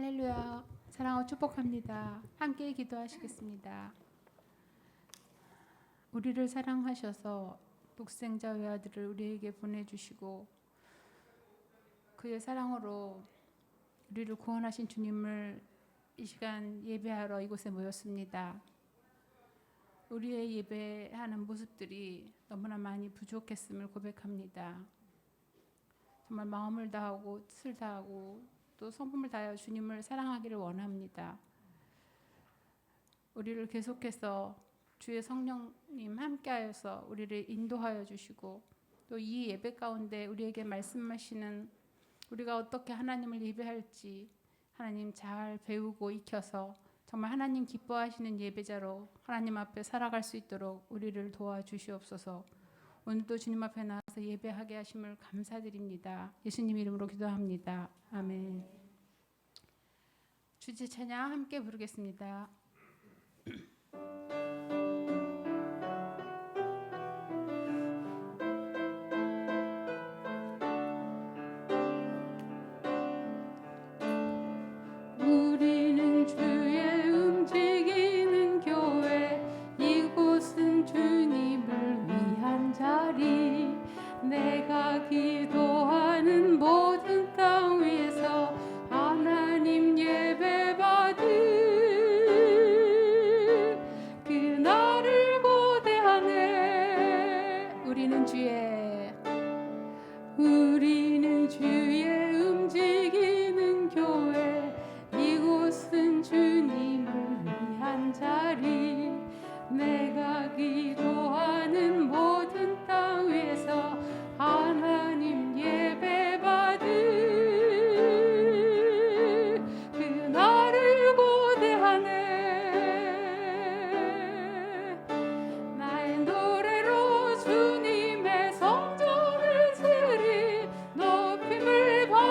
할렐루야. 사랑하고 축복합니다. 함께 기도하시겠습니다. 우리를 사랑하셔서 독생자 외아들을 우리에게 보내주시고 그의 사랑으로 우리를 구원하신 주님을 이 시간 예배하러 이곳에 모였습니다. 우리의 예배하는 모습들이 너무나 많이 부족했음을 고백합니다. 정말 마음을 다하고 뜻을 다하고 또 성품을 다하여 주님을 사랑하기를 원합니다. 우리를 계속해서 주의 성령님 함께하여서 우리를 인도하여 주시고 또 이 예배 가운데 우리에게 말씀하시는 우리가 어떻게 하나님을 예배할지 하나님 잘 배우고 익혀서 정말 하나님 기뻐하시는 예배자로 하나님 앞에 살아갈 수 있도록 우리를 도와주시옵소서. 오늘도 주님 앞에 나와서 예배하게 하심을 감사드립니다. 예수님 이름으로 기도합니다. 아멘. 주제 찬양 함께 부르겠습니다. 우리는 주의 움직이는 교회, 이곳은 주님을 위한 자리. 내가 기도하는 모든 땅 위에서 하나님 예배 받을 그날을 고대하네. 우리는 주의 움직이는 교회, 이곳은 주님을 위한 자리. 내가 기도하는 모든 땅 위에서 하나님 예배 받을 그날을 고대하네. 나의 노래로 주님의 성전을 지으리. 높임을 받으리.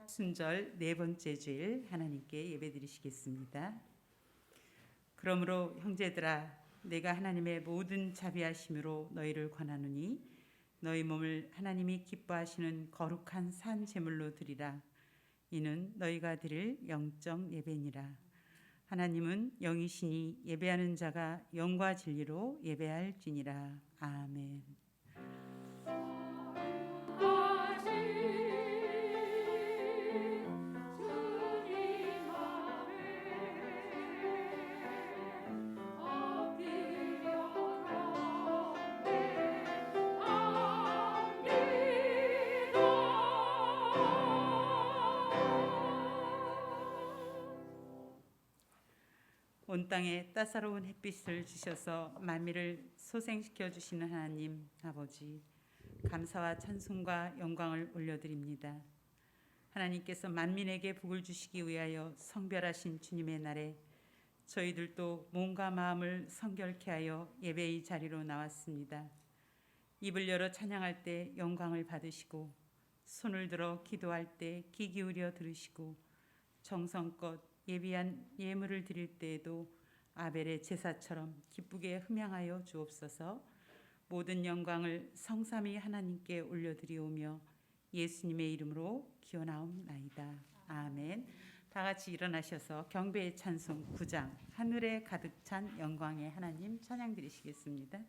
순절 네 번째 주일 하나님께 예배드리시겠습니다. 그러므로 형제들아, 내가 하나님의 모든 자비하심으로 너희를 권하노니 너희 몸을 하나님이 기뻐하시는 거룩한 산 제물로 드리라. 이는 너희가 드릴 영적 예배니라. 하나님은 영이시니 예배하는 자가 영과 진리로 예배할지니라. 아멘. 온 땅에 따사로운 햇빛을 주셔서 만민을 소생시켜 주시는 하나님 아버지, 감사와 찬송과 영광을 올려드립니다. 하나님께서 만민에게 복을 주시기 위하여 성별하신 주님의 날에 저희들도 몸과 마음을 성결케 하여 예배의 자리로 나왔습니다. 입을 열어 찬양할 때 영광을 받으시고, 손을 들어 기도할 때 귀 기울여 들으시고, 정성껏 예비한 예물을 드릴 때에도 아벨의 제사처럼 기쁘게 흠양하여 주옵소서. 모든 영광을 성삼위 하나님께 올려드리오며 예수님의 이름으로 기원하옵나이다. 아멘. 다 같이 일어나셔서 경배의 찬송 9장 하늘에 가득 찬 영광의 하나님 찬양 드리시겠습니다.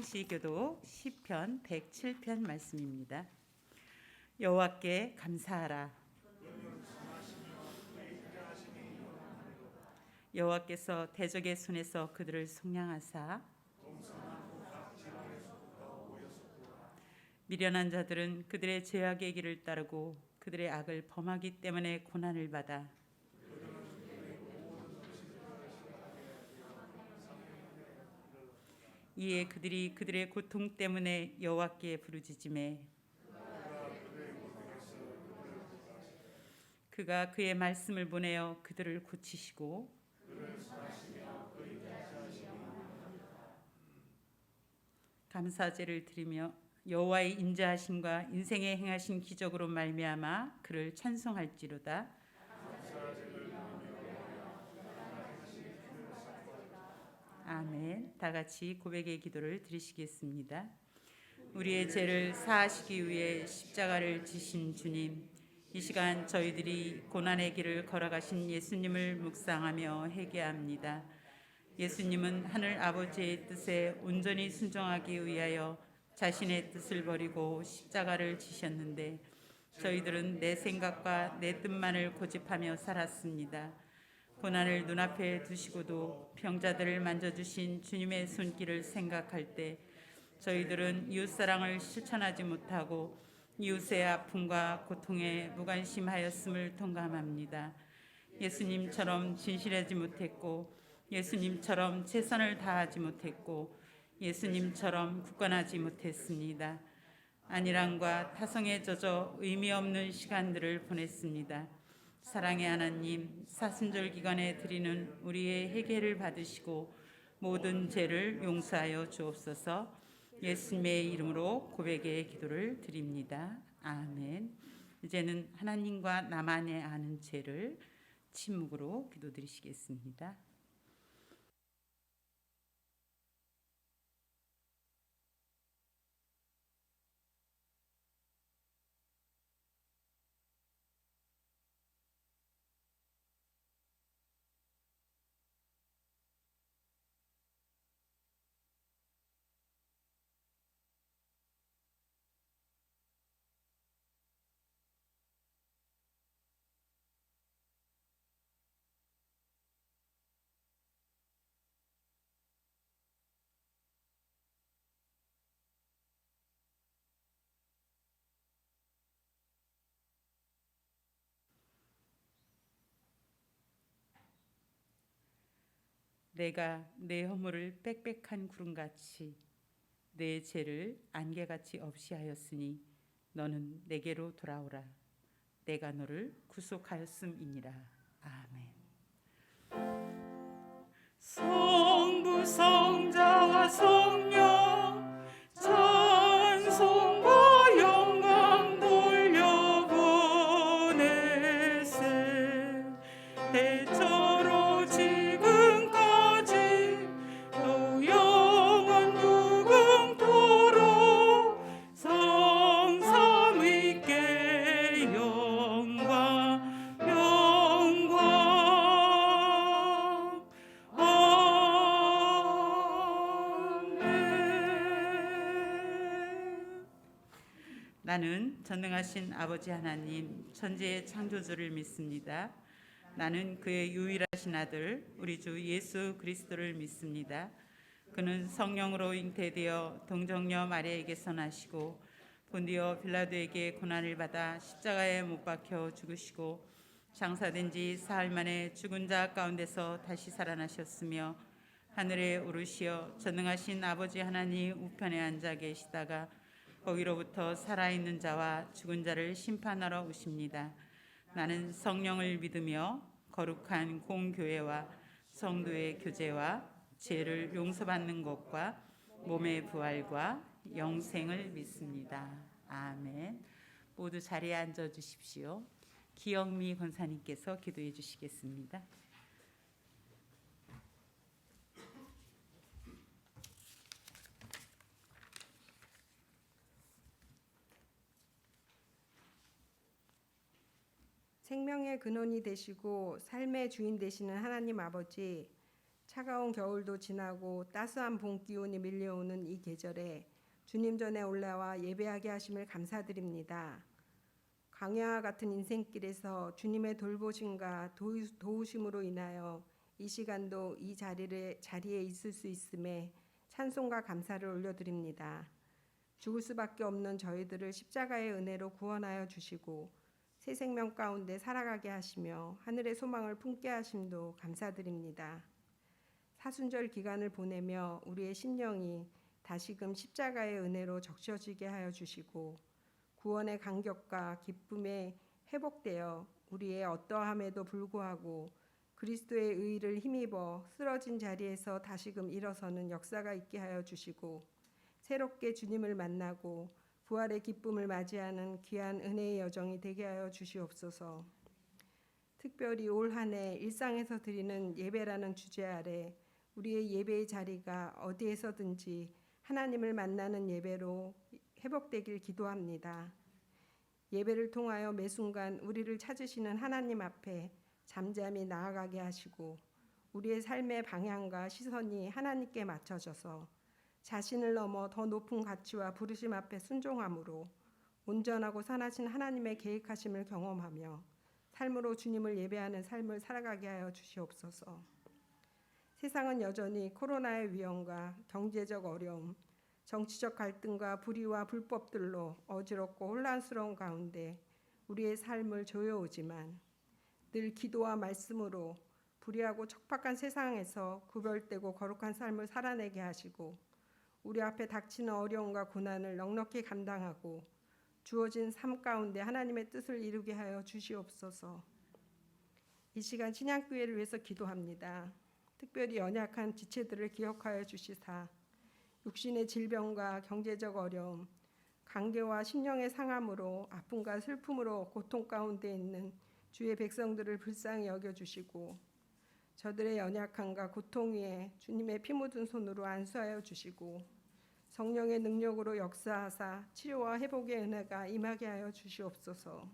시기도 시편 107편 말씀입니다. 여호와께 감사하라. 여호와께서 대적의 손에서 그들을 속량하사 미련한 자들은 그들의 죄악의 길을 따르고 그들의 악을 범하기 때문에 고난을 받아 이에 그들이 그들의 고통 때문에 여호와께 부르짖음에 그가 그의 말씀을 보내어 그들을 고치시고 감사제를 드리며 여호와의 인자하심과 인생에 행하신 기적으로 말미암아 그를 찬송할지로다. 아멘. 다 같이 고백의 기도를 드리시겠습니다. 우리의 죄를 사하시기 위해 십자가를 지신 주님, 이 시간 저희들이 고난의 길을 걸어가신 예수님을 묵상하며 회개합니다. 예수님은 하늘 아버지의 뜻에 온전히 순종하기 위하여 자신의 뜻을 버리고 십자가를 지셨는데 저희들은 내 생각과 내 뜻만을 고집하며 살았습니다. 고난을 눈앞에 두시고도 병자들을 만져주신 주님의 손길을 생각할 때 저희들은 이웃사랑을 실천하지 못하고 이웃의 아픔과 고통에 무관심하였음을 동감합니다. 예수님처럼 진실하지 못했고 예수님처럼 최선을 다하지 못했고 예수님처럼 굳건하지 못했습니다. 안일함과 타성에 젖어 의미 없는 시간들을 보냈습니다. 사랑의 하나님, 사순절 기간에 드리는 우리의 회개를 받으시고 모든 죄를 용서하여 주옵소서. 예수님의 이름으로 고백의 기도를 드립니다. 아멘. 이제는 하나님과 나만의 아는 죄를 침묵으로 기도드리시겠습니다. 내가 내 허물을 빽빽한 구름같이 내 죄를 안개같이 없이 하였으니 너는 내게로 돌아오라. 내가 너를 구속하였음이니라. 아멘. 성부 성자와 성령 찬송과 영광 돌려보내세 대처로 지금까지 또 영원 무궁토록 성삼위께 영광 나는 전능하신 아버지 하나님 천지의 창조주를 믿습니다. 나는 그의 유일하신 아들 우리 주 예수 그리스도를 믿습니다. 그는 성령으로 잉태되어 동정녀 마리아에게서 나시고 본디오 빌라도에게 고난을 받아 십자가에 못 박혀 죽으시고 장사된 지 사흘 만에 죽은 자 가운데서 다시 살아나셨으며 하늘에 오르시어 전능하신 아버지 하나님 우편에 앉아 계시다가 거기로부터 살아있는 자와 죽은 자를 심판하러 오십니다. 나는 성령을 믿으며 거룩한 공교회와 성도의 교제와 죄를 용서받는 것과 몸의 부활과 영생을 믿습니다. 아멘. 모두 자리에 앉아 주십시오. 기영미 권사님께서 기도해 주시겠습니다. 생명의 근원이 되시고 삶의 주인 되시는 하나님 아버지, 차가운 겨울도 지나고 따스한 봄 기온이 밀려오는 이 계절에 주님 전에 올라와 예배하게 하심을 감사드립니다. 광야와 같은 인생길에서 주님의 돌보심과 도우심으로 인하여 이 시간도 이 자리에 있을 수 있음에 찬송과 감사를 올려드립니다. 죽을 수밖에 없는 저희들을 십자가의 은혜로 구원하여 주시고 새 생명 가운데 살아가게 하시며 하늘의 소망을 품게 하심도 감사드립니다. 사순절 기간을 보내며 우리의 심령이 다시금 십자가의 은혜로 적셔지게 하여 주시고 구원의 감격과 기쁨에 회복되어 우리의 어떠함에도 불구하고 그리스도의 의를 힘입어 쓰러진 자리에서 다시금 일어서는 역사가 있게 하여 주시고 새롭게 주님을 만나고 부활의 기쁨을 맞이하는 귀한 은혜의 여정이 되게 하여 주시옵소서. 특별히 올 한 해 일상에서 드리는 예배라는 주제 아래 우리의 예배의 자리가 어디에서든지 하나님을 만나는 예배로 회복되길 기도합니다. 예배를 통하여 매 순간 우리를 찾으시는 하나님 앞에 잠잠히 나아가게 하시고 우리의 삶의 방향과 시선이 하나님께 맞춰져서 자신을 넘어 더 높은 가치와 부르심 앞에 순종함으로 온전하고 선하신 하나님의 계획하심을 경험하며 삶으로 주님을 예배하는 삶을 살아가게 하여 주시옵소서. 세상은 여전히 코로나의 위험과 경제적 어려움, 정치적 갈등과 불의와 불법들로 어지럽고 혼란스러운 가운데 우리의 삶을 조여오지만 늘 기도와 말씀으로 불의하고 척박한 세상에서 구별되고 거룩한 삶을 살아내게 하시고 우리 앞에 닥치는 어려움과 고난을 넉넉히 감당하고 주어진 삶 가운데 하나님의 뜻을 이루게 하여 주시옵소서. 이 시간 신약교회를 위해서 기도합니다. 특별히 연약한 지체들을 기억하여 주시사 육신의 질병과 경제적 어려움, 관계와 심령의 상함으로 아픔과 슬픔으로 고통 가운데 있는 주의 백성들을 불쌍히 여겨주시고 저들의 연약함과 고통 위에 주님의 피 묻은 손으로 안수하여 주시고 성령의 능력으로 역사하사 치료와 회복의 은혜가 임하게 하여 주시옵소서.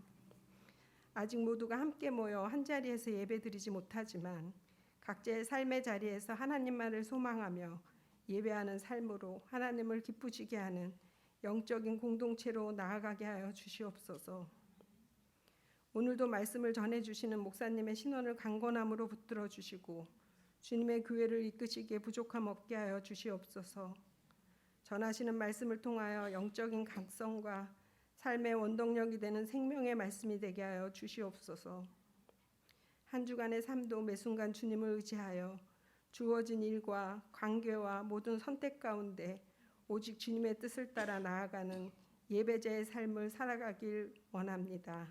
아직 모두가 함께 모여 한자리에서 예배드리지 못하지만 각자의 삶의 자리에서 하나님만을 소망하며 예배하는 삶으로 하나님을 기쁘시게 하는 영적인 공동체로 나아가게 하여 주시옵소서. 오늘도 말씀을 전해주시는 목사님의 신원을 강건함으로 붙들어 주시고 주님의 교회를 이끄시기에 부족함 없게 하여 주시옵소서. 전하시는 말씀을 통하여 영적인 강성과 삶의 원동력이 되는 생명의 말씀이 되게 하여 주시옵소서. 한 주간의 삶도 매 순간 주님을 의지하여 주어진 일과 관계와 모든 선택 가운데 오직 주님의 뜻을 따라 나아가는 예배자의 삶을 살아가길 원합니다.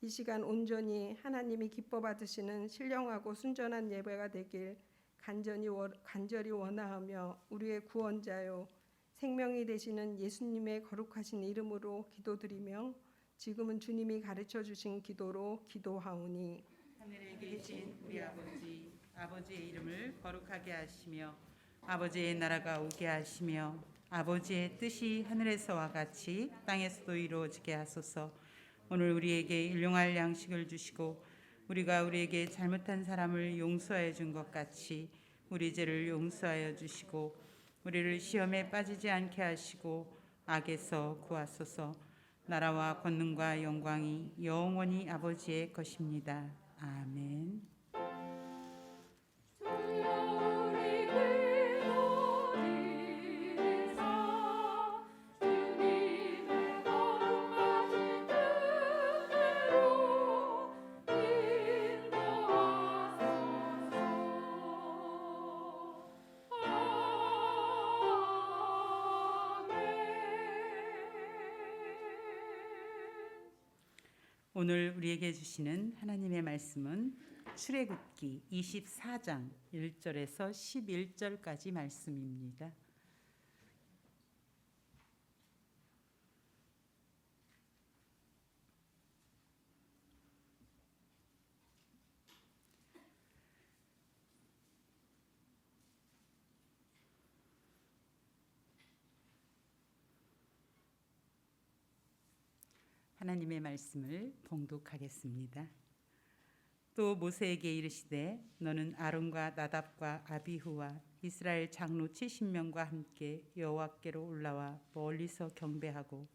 이 시간 온전히 하나님이 기뻐 받으시는 신령하고 순전한 예배가 되길 간절히 원하며 우리의 구원자요 생명이 되시는 예수님의 거룩하신 이름으로 기도드리며 지금은 주님이 가르쳐 주신 기도로 기도하오니 하늘에 계신 우리 아버지, 아버지의 이름을 거룩하게 하시며 아버지의 나라가 오게 하시며 아버지의 뜻이 하늘에서와 같이 땅에서도 이루어지게 하소서. 오늘 우리에게 일용할 양식을 주시고 우리가 우리에게 잘못한 사람을 용서해 준 것 같이 우리 죄를 용서하여 주시고 우리를 시험에 빠지지 않게 하시고 악에서 구하소서. 나라와 권능과 영광이 영원히 아버지의 것입니다. 아멘. 오늘 우리에게 주시는 하나님의 말씀은 출애굽기 24장 1절에서 11절까지 말씀입니다. 하나님의 말씀을 봉독하겠습니다. 또 모세에게 이르시되 너는 아론과 나답과 아비후와 이스라엘 장로 70명과 함께 여호와께로 올라와 멀리서 경배하고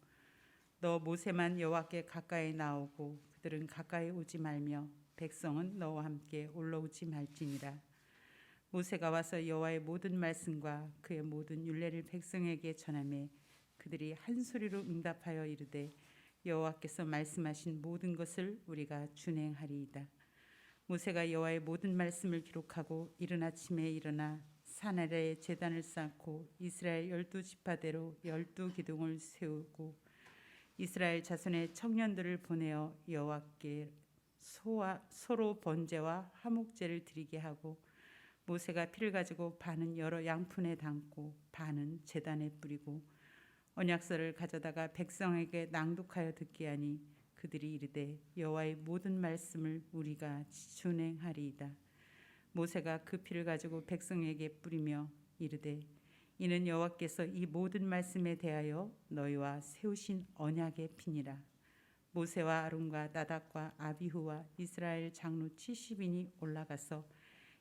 너 모세만 여호와께 가까이 나오고 그들은 가까이 오지 말며 백성은 너와 함께 올라오지 말지니라. 모세가 와서 여호와의 모든 말씀과 그의 모든 율례를 백성에게 전하매 그들이 한 소리로 응답하여 이르되 여호와께서 말씀하신 모든 것을 우리가 준행하리이다. 모세가 여호와의 모든 말씀을 기록하고 이른 아침에 일어나 산 아래에 제단을 쌓고 이스라엘 12지파대로 12기둥을 세우고 이스라엘 자손의 청년들을 보내어 여호와께 소로 번제와 화목제를 드리게 하고 모세가 피를 가지고 반은 여러 양푼에 담고 반은 제단에 뿌리고 언약서를 가져다가 백성에게 낭독하여 듣게 하니 그들이 이르되 여호와의 모든 말씀을 우리가 준행하리이다. 모세가 그 피를 가지고 백성에게 뿌리며 이르되 이는 여호와께서 이 모든 말씀에 대하여 너희와 세우신 언약의 피니라. 모세와 아론과 나답과 아비후와 이스라엘 장로 70인이 올라가서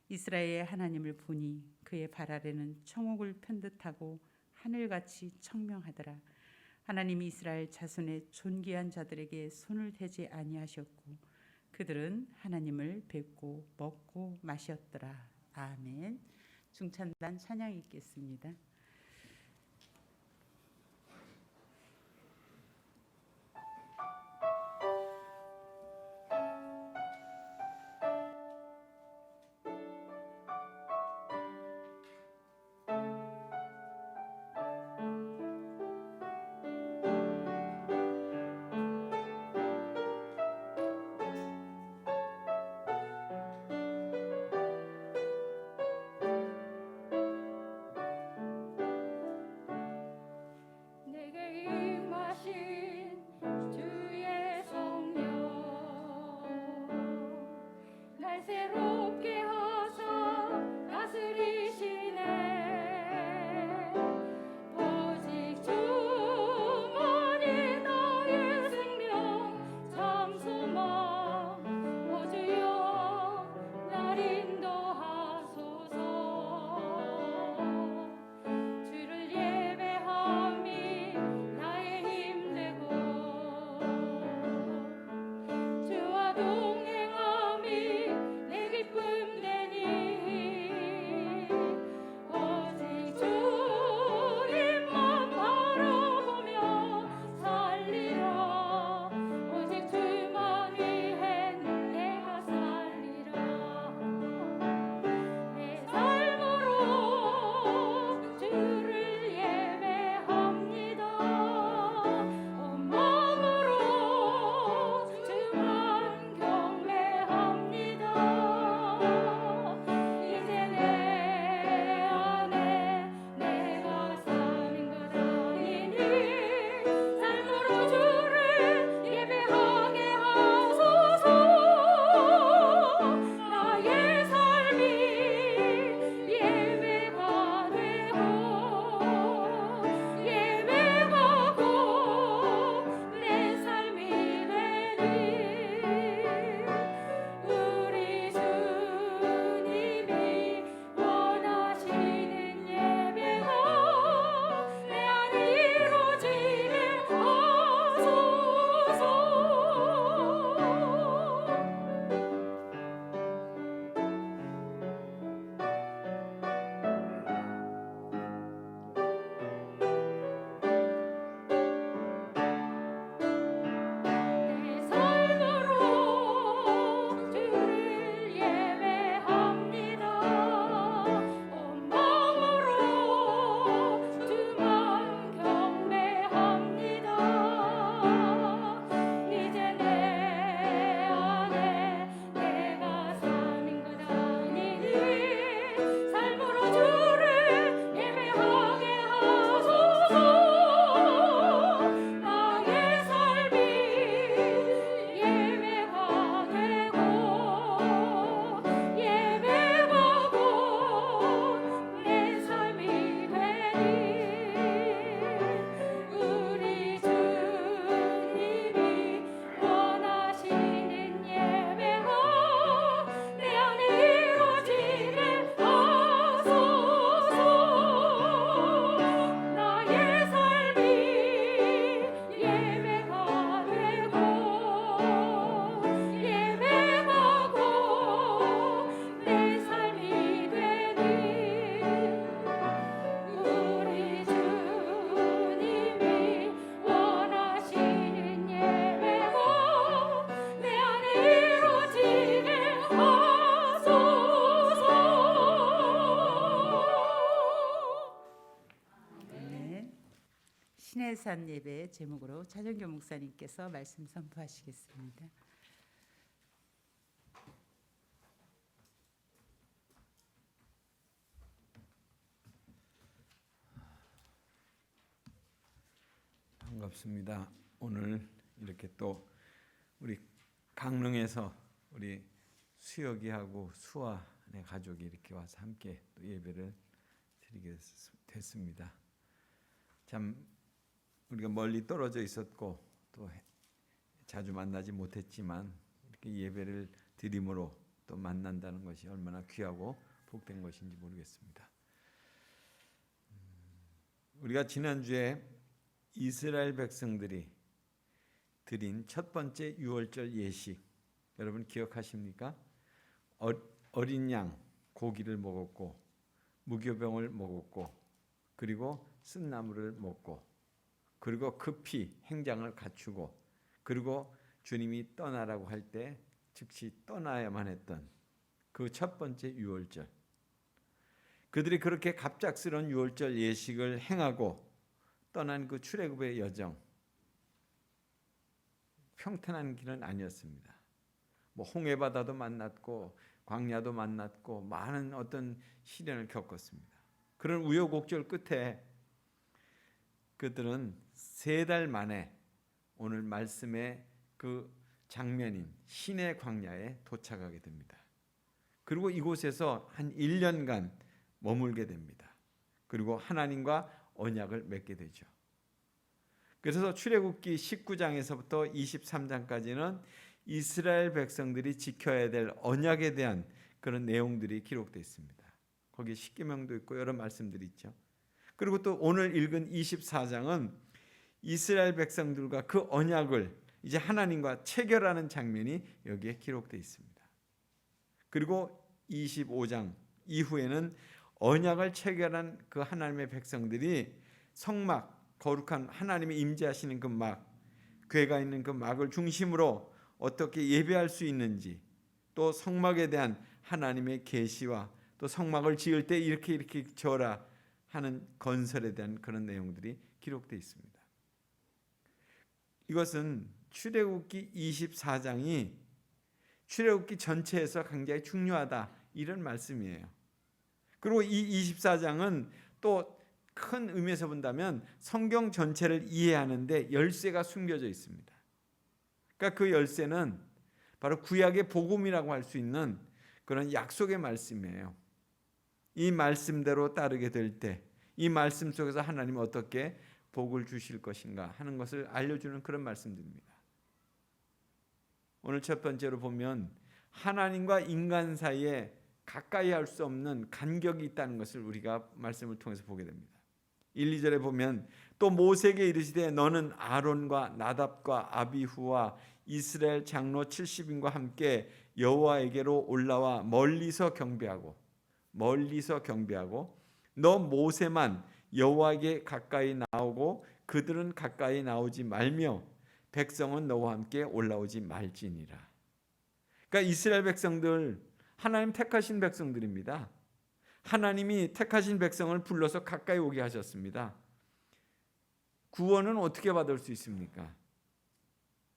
이스라엘의 하나님을 보니 그의 발 아래는 청옥을 편듯하고 하늘같이 청명하더라. 하나님이 이스라엘 자손의 존귀한 자들에게 손을 대지 아니하셨고 그들은 하나님을 뵙고 먹고 마셨더라. 아멘. 중찬단 찬양 읽겠습니다. 해산 예배 제목으로 차정교 목사님께서 말씀 선포하시겠습니다. 반갑습니다. 오늘 이렇게 또 우리 강릉에서 우리 수혁이하고 수아의 가족이 이렇게 와서 함께 또 예배를 드리게 됐습니다. 참 우리가 멀리 떨어져 있었고 또 자주 만나지 못했지만 이렇게 예배를 드림으로 또 만난다는 것이 얼마나 귀하고 복된 것인지 모르겠습니다. 우리가 지난주에 이스라엘 백성들이 드린 첫 번째 유월절 예식 여러분 기억하십니까? 어린 양 고기를 먹었고 무교병을 먹었고 그리고 쓴나물을 먹고 그리고 급히 행장을 갖추고 그리고 주님이 떠나라고 할 때 즉시 떠나야만 했던 그 첫 번째 유월절, 그들이 그렇게 갑작스러운 유월절 예식을 행하고 떠난 그 출애굽의 여정, 평탄한 길은 아니었습니다. 뭐 홍해바다도 만났고 광야도 만났고 많은 어떤 시련을 겪었습니다. 그런 우여곡절 끝에 그들은 3달 만에 오늘 말씀의 그 장면인 신의 광야에 도착하게 됩니다. 그리고 이곳에서 한 1년간 머물게 됩니다. 그리고 하나님과 언약을 맺게 되죠. 그래서 출애굽기 19장에서부터 23장까지는 이스라엘 백성들이 지켜야 될 언약에 대한 그런 내용들이 기록되어 있습니다. 거기에 십계명도 있고 여러 말씀들이 있죠. 그리고 또 오늘 읽은 24장은 이스라엘 백성들과 그 언약을 이제 하나님과 체결하는 장면이 여기에 기록되어 있습니다. 그리고 25장 이후에는 언약을 체결한 그 하나님의 백성들이 성막, 거룩한 하나님이 임재하시는 그 막, 궤가 있는 그 막을 중심으로 어떻게 예배할 수 있는지, 또 성막에 대한 하나님의 계시와 또 성막을 지을 때 이렇게 지어라 하는 건설에 대한 그런 내용들이 기록되어 있습니다. 이것은 출애굽기 24장이 출애굽기 전체에서 굉장히 중요하다 이런 말씀이에요. 그리고 이 24장은 또 큰 의미에서 본다면 성경 전체를 이해하는데 열쇠가 숨겨져 있습니다. 그러니까 그 열쇠는 바로 구약의 복음이라고 할 수 있는 그런 약속의 말씀이에요. 이 말씀대로 따르게 될 때 이 말씀 속에서 하나님은 어떻게 복을 주실 것인가 하는 것을 알려주는 그런 말씀들입니다. 오늘 첫 번째로 보면 하나님과 인간 사이에 가까이 할 수 없는 간격이 있다는 것을 우리가 말씀을 통해서 보게 됩니다. 1, 2절에 보면 또 모세에게 이르시되 너는 아론과 나답과 아비후와 이스라엘 장로 70인과 함께 여호와에게로 올라와 멀리서 경배하고 너 모세만 여호와에게 가까이 나오고 그들은 가까이 나오지 말며 백성은 너와 함께 올라오지 말지니라. 그러니까 이스라엘 백성들 하나님 택하신 백성들입니다. 하나님이 택하신 백성을 불러서 가까이 오게 하셨습니다. 구원은 어떻게 받을 수 있습니까?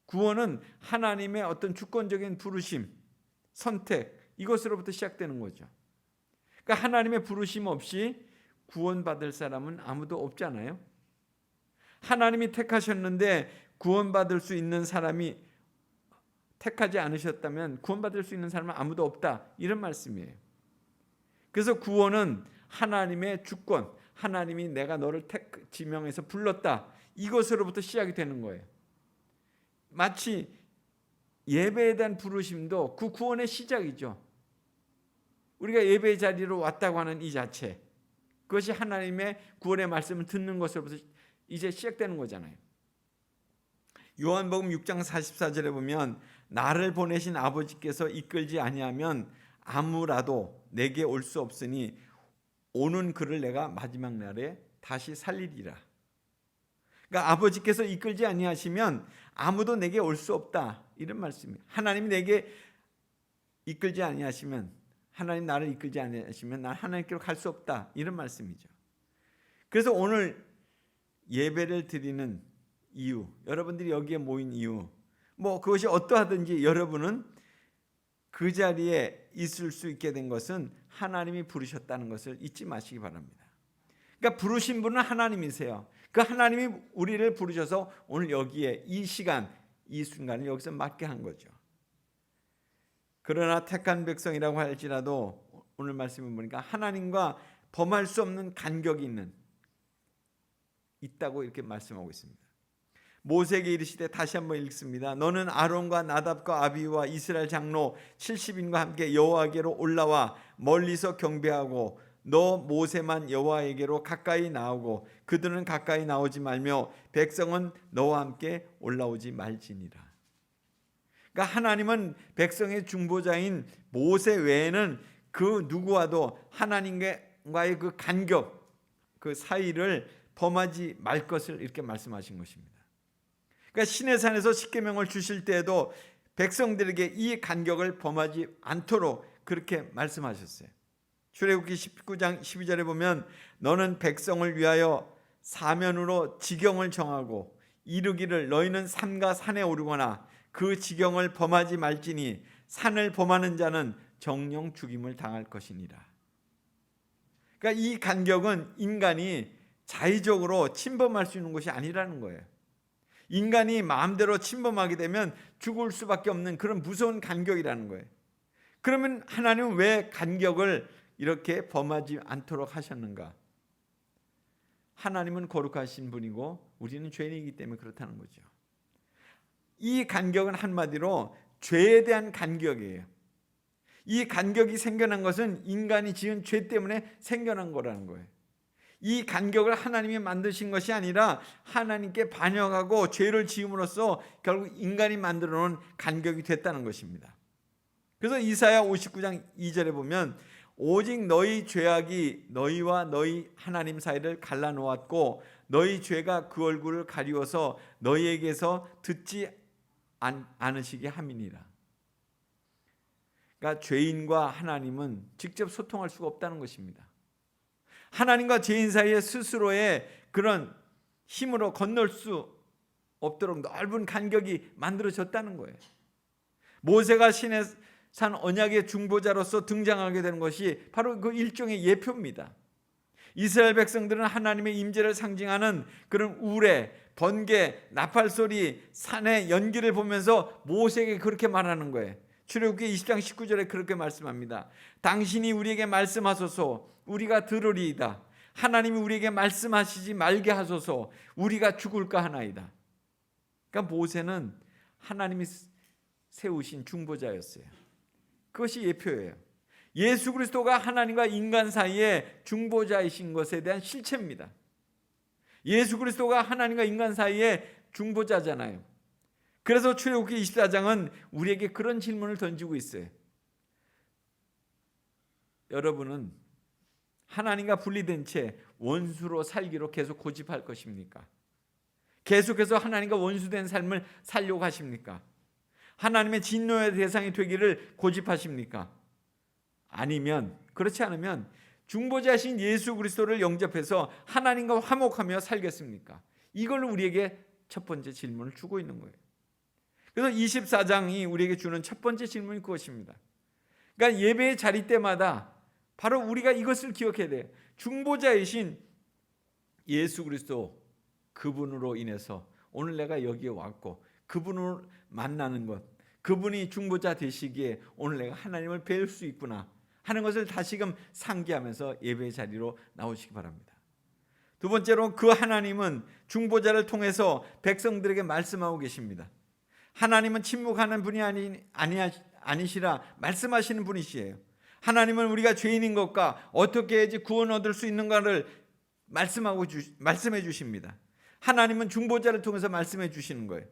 구원은 하나님의 어떤 주권적인 부르심, 선택 이것으로부터 시작되는 거죠. 그러니까 하나님의 부르심 없이 구원받을 사람은 아무도 없잖아요. 하나님이 택하셨는데 구원받을 수 있는 사람이 택하지 않으셨다면 구원받을 수 있는 사람은 아무도 없다 이런 말씀이에요. 그래서 구원은 하나님의 주권, 하나님이 내가 너를 지명해서 불렀다 이것으로부터 시작이 되는 거예요. 마치 예배에 대한 부르심도 그 구원의 시작이죠. 우리가 예배의 자리로 왔다고 하는 이 자체, 그것이 하나님의 구원의 말씀을 듣는 것으로부터 이제 시작되는 거잖아요. 요한복음 6장 44절에 보면 나를 보내신 아버지께서 이끌지 아니하면 아무라도 내게 올 수 없으니 오는 그를 내가 마지막 날에 다시 살리리라. 그러니까 아버지께서 이끌지 아니하시면 아무도 내게 올 수 없다 이런 말씀이에요. 하나님이 내게 이끌지 아니하시면, 하나님 나를 이끌지 아니하시면 난 하나님께로 갈 수 없다 이런 말씀이죠. 그래서 오늘 예배를 드리는 이유, 여러분들이 여기에 모인 이유, 뭐 그것이 어떠하든지 여러분은 그 자리에 있을 수 있게 된 것은 하나님이 부르셨다는 것을 잊지 마시기 바랍니다. 그러니까 부르신 분은 하나님이세요. 그 하나님이 우리를 부르셔서 오늘 여기에 이 시간, 이 순간을 여기서 맞게 한 거죠. 그러나 택한 백성이라고 할지라도 오늘 말씀을 보니까 하나님과 범할 수 없는 간격이 있다고 이렇게 말씀하고 있습니다. 모세에게 이르시되, 다시 한번 읽습니다. 너는 아론과 나답과 아비후와 이스라엘 장로 70인과 함께 여호와께로 올라와 멀리서 경배하고 너 모세만 여호와에게로 가까이 나오고 그들은 가까이 나오지 말며 백성은 너와 함께 올라오지 말지니라. 그러니까 하나님은 백성의 중보자인 모세 외에는 그 누구와도 하나님과의 그 간격, 그 사이를 범하지 말 것을 이렇게 말씀하신 것입니다. 그러니까 시내산에서 십계명을 주실 때에도 백성들에게 이 간격을 범하지 않도록 그렇게 말씀하셨어요. 출애굽기 19장 12절에 보면 너는 백성을 위하여 사면으로 지경을 정하고 이르기를 너희는 삼가 산에 오르거나 그 지경을 범하지 말지니 산을 범하는 자는 정령 죽임을 당할 것이니라. 그러니까 이 간격은 인간이 자의적으로 침범할 수 있는 것이 아니라는 거예요. 인간이 마음대로 침범하게 되면 죽을 수밖에 없는 그런 무서운 간격이라는 거예요. 그러면 하나님은 왜 간격을 이렇게 범하지 않도록 하셨는가? 하나님은 거룩하신 분이고 우리는 죄인이기 때문에 그렇다는 거죠. 이 간격은 한마디로 죄에 대한 간격이에요. 이 간격이 생겨난 것은 인간이 지은 죄 때문에 생겨난 거라는 거예요. 이 간격을 하나님이 만드신 것이 아니라 하나님께 반역하고 죄를 지음으로써 결국 인간이 만들어 놓은 간격이 됐다는 것입니다. 그래서 이사야 59장 2절에 보면 오직 너희 죄악이 너희와 너희 하나님 사이를 갈라놓았고 너희 죄가 그 얼굴을 가리워서 너희에게서 듣지 않으시게 함이니라. 그러니까 죄인과 하나님은 직접 소통할 수가 없다는 것입니다. 하나님과 죄인 사이에 스스로의 그런 힘으로 건널 수 없도록 넓은 간격이 만들어졌다는 거예요. 모세가 신의 산 언약의 중보자로서 등장하게 되는 것이 바로 그 일종의 예표입니다. 이스라엘 백성들은 하나님의 임재를 상징하는 그런 우레, 번개, 나팔 소리, 산의 연기를 보면서 모세에게 그렇게 말하는 거예요. 출애굽기 20장 19절에 그렇게 말씀합니다. 당신이 우리에게 말씀하소서 우리가 들으리이다. 하나님이 우리에게 말씀하시지 말게 하소서 우리가 죽을까 하나이다. 그러니까 모세는 하나님이 세우신 중보자였어요. 그것이 예표예요. 예수 그리스도가 하나님과 인간 사이에 중보자이신 것에 대한 실체입니다. 예수 그리스도가 하나님과 인간 사이에 중보자잖아요. 그래서 출애굽기 24장은 우리에게 그런 질문을 던지고 있어요. 여러분은 하나님과 분리된 채 원수로 살기로 계속 고집할 것입니까? 계속해서 하나님과 원수된 삶을 살려고 하십니까? 하나님의 진노의 대상이 되기를 고집하십니까? 아니면 그렇지 않으면 중보자신 예수 그리스도를 영접해서 하나님과 화목하며 살겠습니까? 이걸 우리에게 첫 번째 질문을 주고 있는 거예요. 그래서 24장이 우리에게 주는 첫 번째 질문이 그것입니다. 그러니까 예배의 자리 때마다 바로 우리가 이것을 기억해야 돼요. 중보자이신 예수 그리스도 그분으로 인해서 오늘 내가 여기에 왔고 그분을 만나는 것, 그분이 중보자 되시기에 오늘 내가 하나님을 뵐 수 있구나 하는 것을 다시금 상기하면서 예배의 자리로 나오시기 바랍니다. 두 번째로 그 하나님은 중보자를 통해서 백성들에게 말씀하고 계십니다. 하나님은 침묵하는 분이 아니시라 말씀하시는 분이시에요. 하나님은 우리가 죄인인 것과 어떻게 해야지 구원 얻을 수 있는가를 말씀해 주십니다. 하나님은 중보자를 통해서 말씀해 주시는 거예요.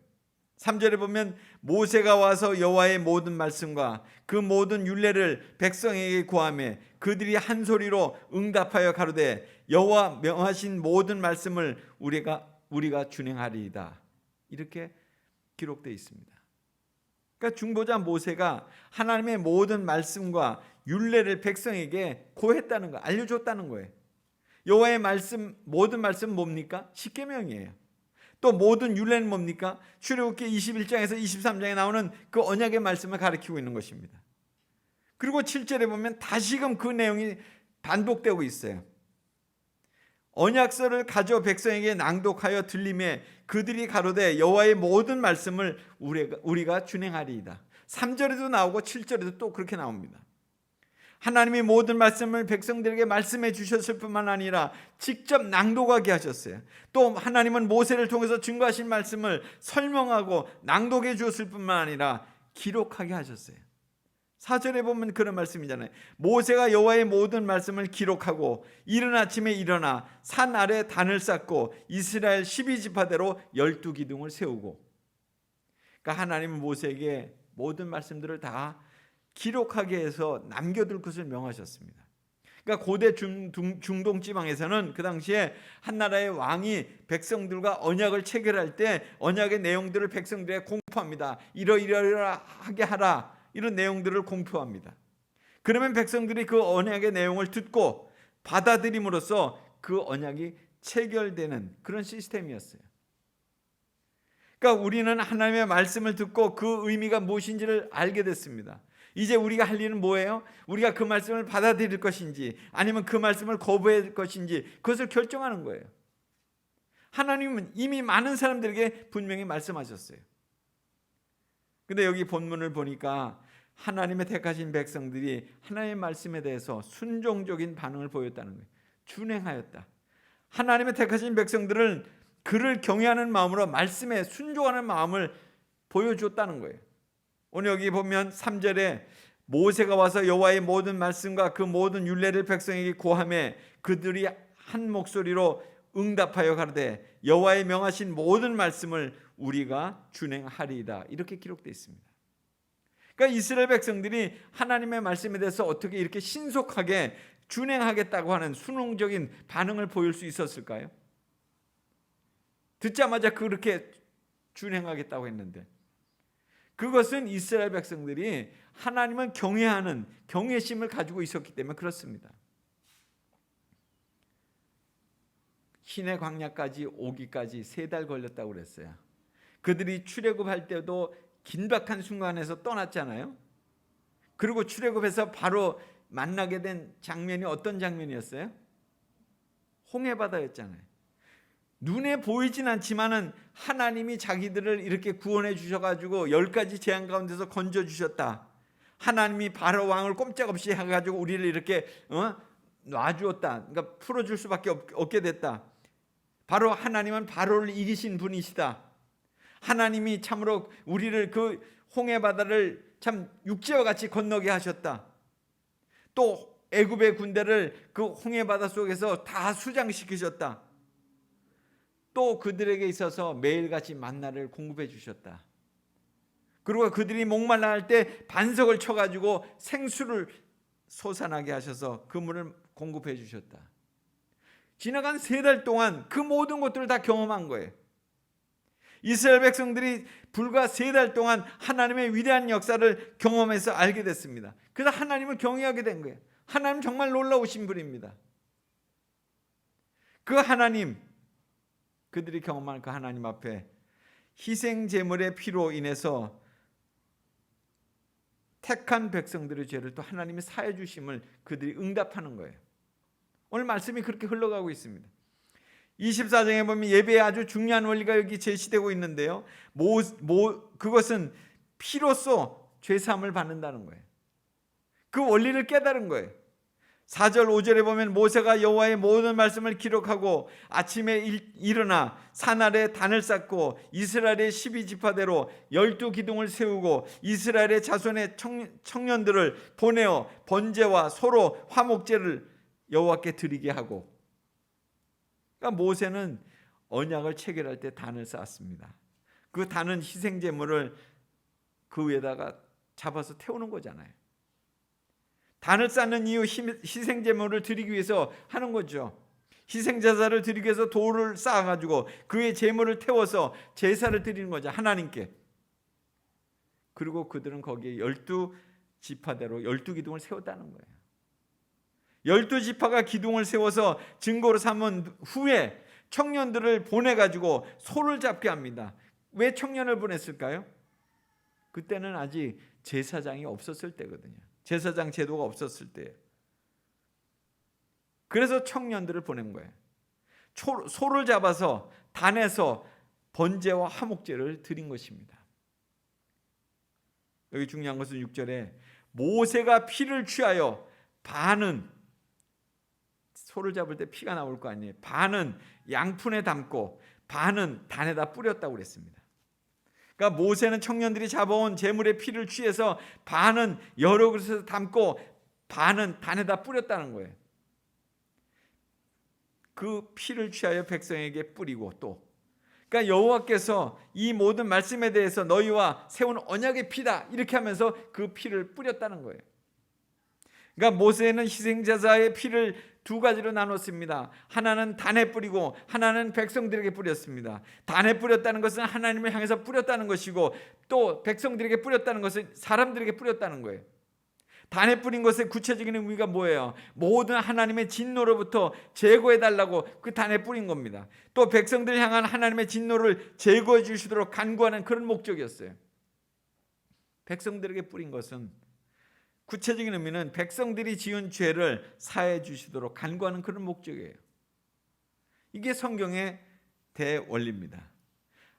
3절에 보면 모세가 와서 여호와의 모든 말씀과 그 모든 율례를 백성에게 고하매 그들이 한 소리로 응답하여 가로되 여호와 명하신 모든 말씀을 우리가 준행하리이다. 이렇게 기록되어 있습니다. 그러니까 중보자 모세가 하나님의 모든 말씀과 율례를 백성에게 고했다는 거, 알려줬다는 거예요. 여호와의 말씀, 모든 말씀 뭡니까? 십계명이에요. 또 모든 율례는 뭡니까? 출애굽기 21장에서 23장에 나오는 그 언약의 말씀을 가리키고 있는 것입니다. 그리고 7절에 보면 다시금 그 내용이 반복되고 있어요. 언약서를 가져 백성에게 낭독하여 들림에 그들이 가로되 여호와의 모든 말씀을 우리가 준행하리이다. 3절에도 나오고 7절에도 또 그렇게 나옵니다. 하나님이 모든 말씀을 백성들에게 말씀해 주셨을 뿐만 아니라 직접 낭독하게 하셨어요. 또 하나님은 모세를 통해서 증거하신 말씀을 설명하고 낭독해 주었을 뿐만 아니라 기록하게 하셨어요. 4절에 보면 그런 말씀이잖아요. 모세가 여호와의 모든 말씀을 기록하고 이른 아침에 일어나 산 아래 단을 쌓고 이스라엘 12지파대로 12기둥을 세우고. 그러니까 하나님은 모세에게 모든 말씀들을 다 기록하게 해서 남겨둘 것을 명하셨습니다. 그러니까 고대 중동 지방에서는 그 당시에 한 나라의 왕이 백성들과 언약을 체결할 때 언약의 내용들을 백성들에게 공포합니다. 이러이러하게 하라, 이런 내용들을 공표합니다. 그러면 백성들이 그 언약의 내용을 듣고 받아들임으로써 그 언약이 체결되는 그런 시스템이었어요. 그러니까 우리는 하나님의 말씀을 듣고 그 의미가 무엇인지를 알게 됐습니다. 이제 우리가 할 일은 뭐예요? 우리가 그 말씀을 받아들일 것인지 아니면 그 말씀을 거부할 것인지 그것을 결정하는 거예요. 하나님은 이미 많은 사람들에게 분명히 말씀하셨어요. 근데 여기 본문을 보니까 하나님의 택하신 백성들이 하나님의 말씀에 대해서 순종적인 반응을 보였다는 거예요. 준행하였다. 하나님의 택하신 백성들은 그를 경외하는 마음으로 말씀에 순종하는 마음을 보여줬다는 거예요. 오늘 여기 보면 3절에 모세가 와서 여호와의 모든 말씀과 그 모든 율례를 백성에게 고하매 그들이 한 목소리로 응답하여 가로되 여호와의 명하신 모든 말씀을 우리가 준행하리이다. 이렇게 기록되어 있습니다. 그러니까 이스라엘 백성들이 하나님의 말씀에 대해서 어떻게 이렇게 신속하게 준행하겠다고 하는 순응적인 반응을 보일 수 있었을까요? 듣자마자 그렇게 준행하겠다고 했는데 그것은 이스라엘 백성들이 하나님을 경외하는 경외심을 가지고 있었기 때문에 그렇습니다. 시내 광야까지 오기까지 3달 걸렸다고 그랬어요. 그들이 출애굽할 때도 긴박한 순간에서 떠났잖아요. 그리고 출애굽해서 바로 만나게 된 장면이 어떤 장면이었어요? 홍해바다였잖아요. 눈에 보이진 않지만은 하나님이 자기들을 이렇게 구원해 주셔가지고 10가지 재앙 가운데서 건져 주셨다. 하나님이 바로 왕을 꼼짝없이 해가지고 우리를 이렇게 놔주었다. 그러니까 풀어줄 수밖에 없게 됐다. 바로 하나님은 바로를 이기신 분이시다. 하나님이 참으로 우리를 그 홍해바다를 참 육지와 같이 건너게 하셨다. 또 애굽의 군대를 그 홍해바다 속에서 다 수장시키셨다. 또 그들에게 있어서 매일같이 만나를 공급해 주셨다. 그리고 그들이 목말라 할 때 반석을 쳐가지고 생수를 솟아나게 하셔서 그 물을 공급해 주셨다. 지나간 3달 동안 그 모든 것들을 다 경험한 거예요. 이스라엘 백성들이 불과 3달 동안 하나님의 위대한 역사를 경험해서 알게 됐습니다. 그래서 하나님을 경외하게 된 거예요. 하나님 정말 놀라우신 분입니다. 그 하나님, 그들이 경험한 그 하나님 앞에 희생 제물의 피로 인해서 택한 백성들의 죄를 또 하나님이 사해 주심을 그들이 응답하는 거예요. 오늘 말씀이 그렇게 흘러가고 있습니다. 24장에 보면 예배의 아주 중요한 원리가 여기 제시되고 있는데요. 그것은 피로써 죄사함을 받는다는 거예요. 그 원리를 깨달은 거예요. 4절 5절에 보면 모세가 여호와의 모든 말씀을 기록하고 아침에 일어나 산 아래 단을 쌓고 이스라엘의 12지파대로 12기둥을 세우고 이스라엘의 자손의 청년들을 보내어 번제와 소로 화목제를 여호와께 드리게 하고. 그러니까 모세는 언약을 체결할 때 단을 쌓았습니다. 그 단은 희생제물을 그 위에다가 잡아서 태우는 거잖아요. 단을 쌓는 이유 희생제물을 드리기 위해서 하는 거죠. 희생제사를 드리기 위해서 돌을 쌓아가지고 그의 제물을 태워서 제사를 드리는 거죠. 하나님께. 그리고 그들은 거기에 12지파대로 12기둥을 세웠다는 거예요. 12지파가 기둥을 세워서 증거로 삼은 후에 청년들을 보내가지고 소를 잡게 합니다. 왜 청년을 보냈을까요? 그때는 아직 제사장이 없었을 때거든요. 제사장 제도가 없었을 때예요. 그래서 청년들을 보낸 거예요. 소를 잡아서 단에서 번제와 화목제를 드린 것입니다. 여기 중요한 것은 6절에 모세가 피를 취하여 반은, 소를 잡을 때 피가 나올 거 아니에요. 반은 양푼에 담고 반은 단에다 뿌렸다고 그랬습니다. 그러니까 모세는 청년들이 잡아온 제물의 피를 취해서 반은 여러 그릇에 담고 반은 단에다 뿌렸다는 거예요. 그 피를 취하여 백성에게 뿌리고, 또 그러니까 여호와께서 이 모든 말씀에 대해서 너희와 세운 언약의 피다 이렇게 하면서 그 피를 뿌렸다는 거예요. 그러니까 모세는 희생제사의 피를 두 가지로 나눴습니다. 하나는 단에 뿌리고 하나는 백성들에게 뿌렸습니다. 단에 뿌렸다는 것은 하나님을 향해서 뿌렸다는 것이고, 또 백성들에게 뿌렸다는 것은 사람들에게 뿌렸다는 거예요. 단에 뿌린 것의 구체적인 의미가 뭐예요? 모든 하나님의 진노로부터 제거해달라고 그 단에 뿌린 겁니다. 또 백성들을 향한 하나님의 진노를 제거해 주시도록 간구하는 그런 목적이었어요. 백성들에게 뿌린 것은, 구체적인 의미는 백성들이 지은 죄를 사해 주시도록 간구하는 그런 목적이에요. 이게 성경의 대원리입니다.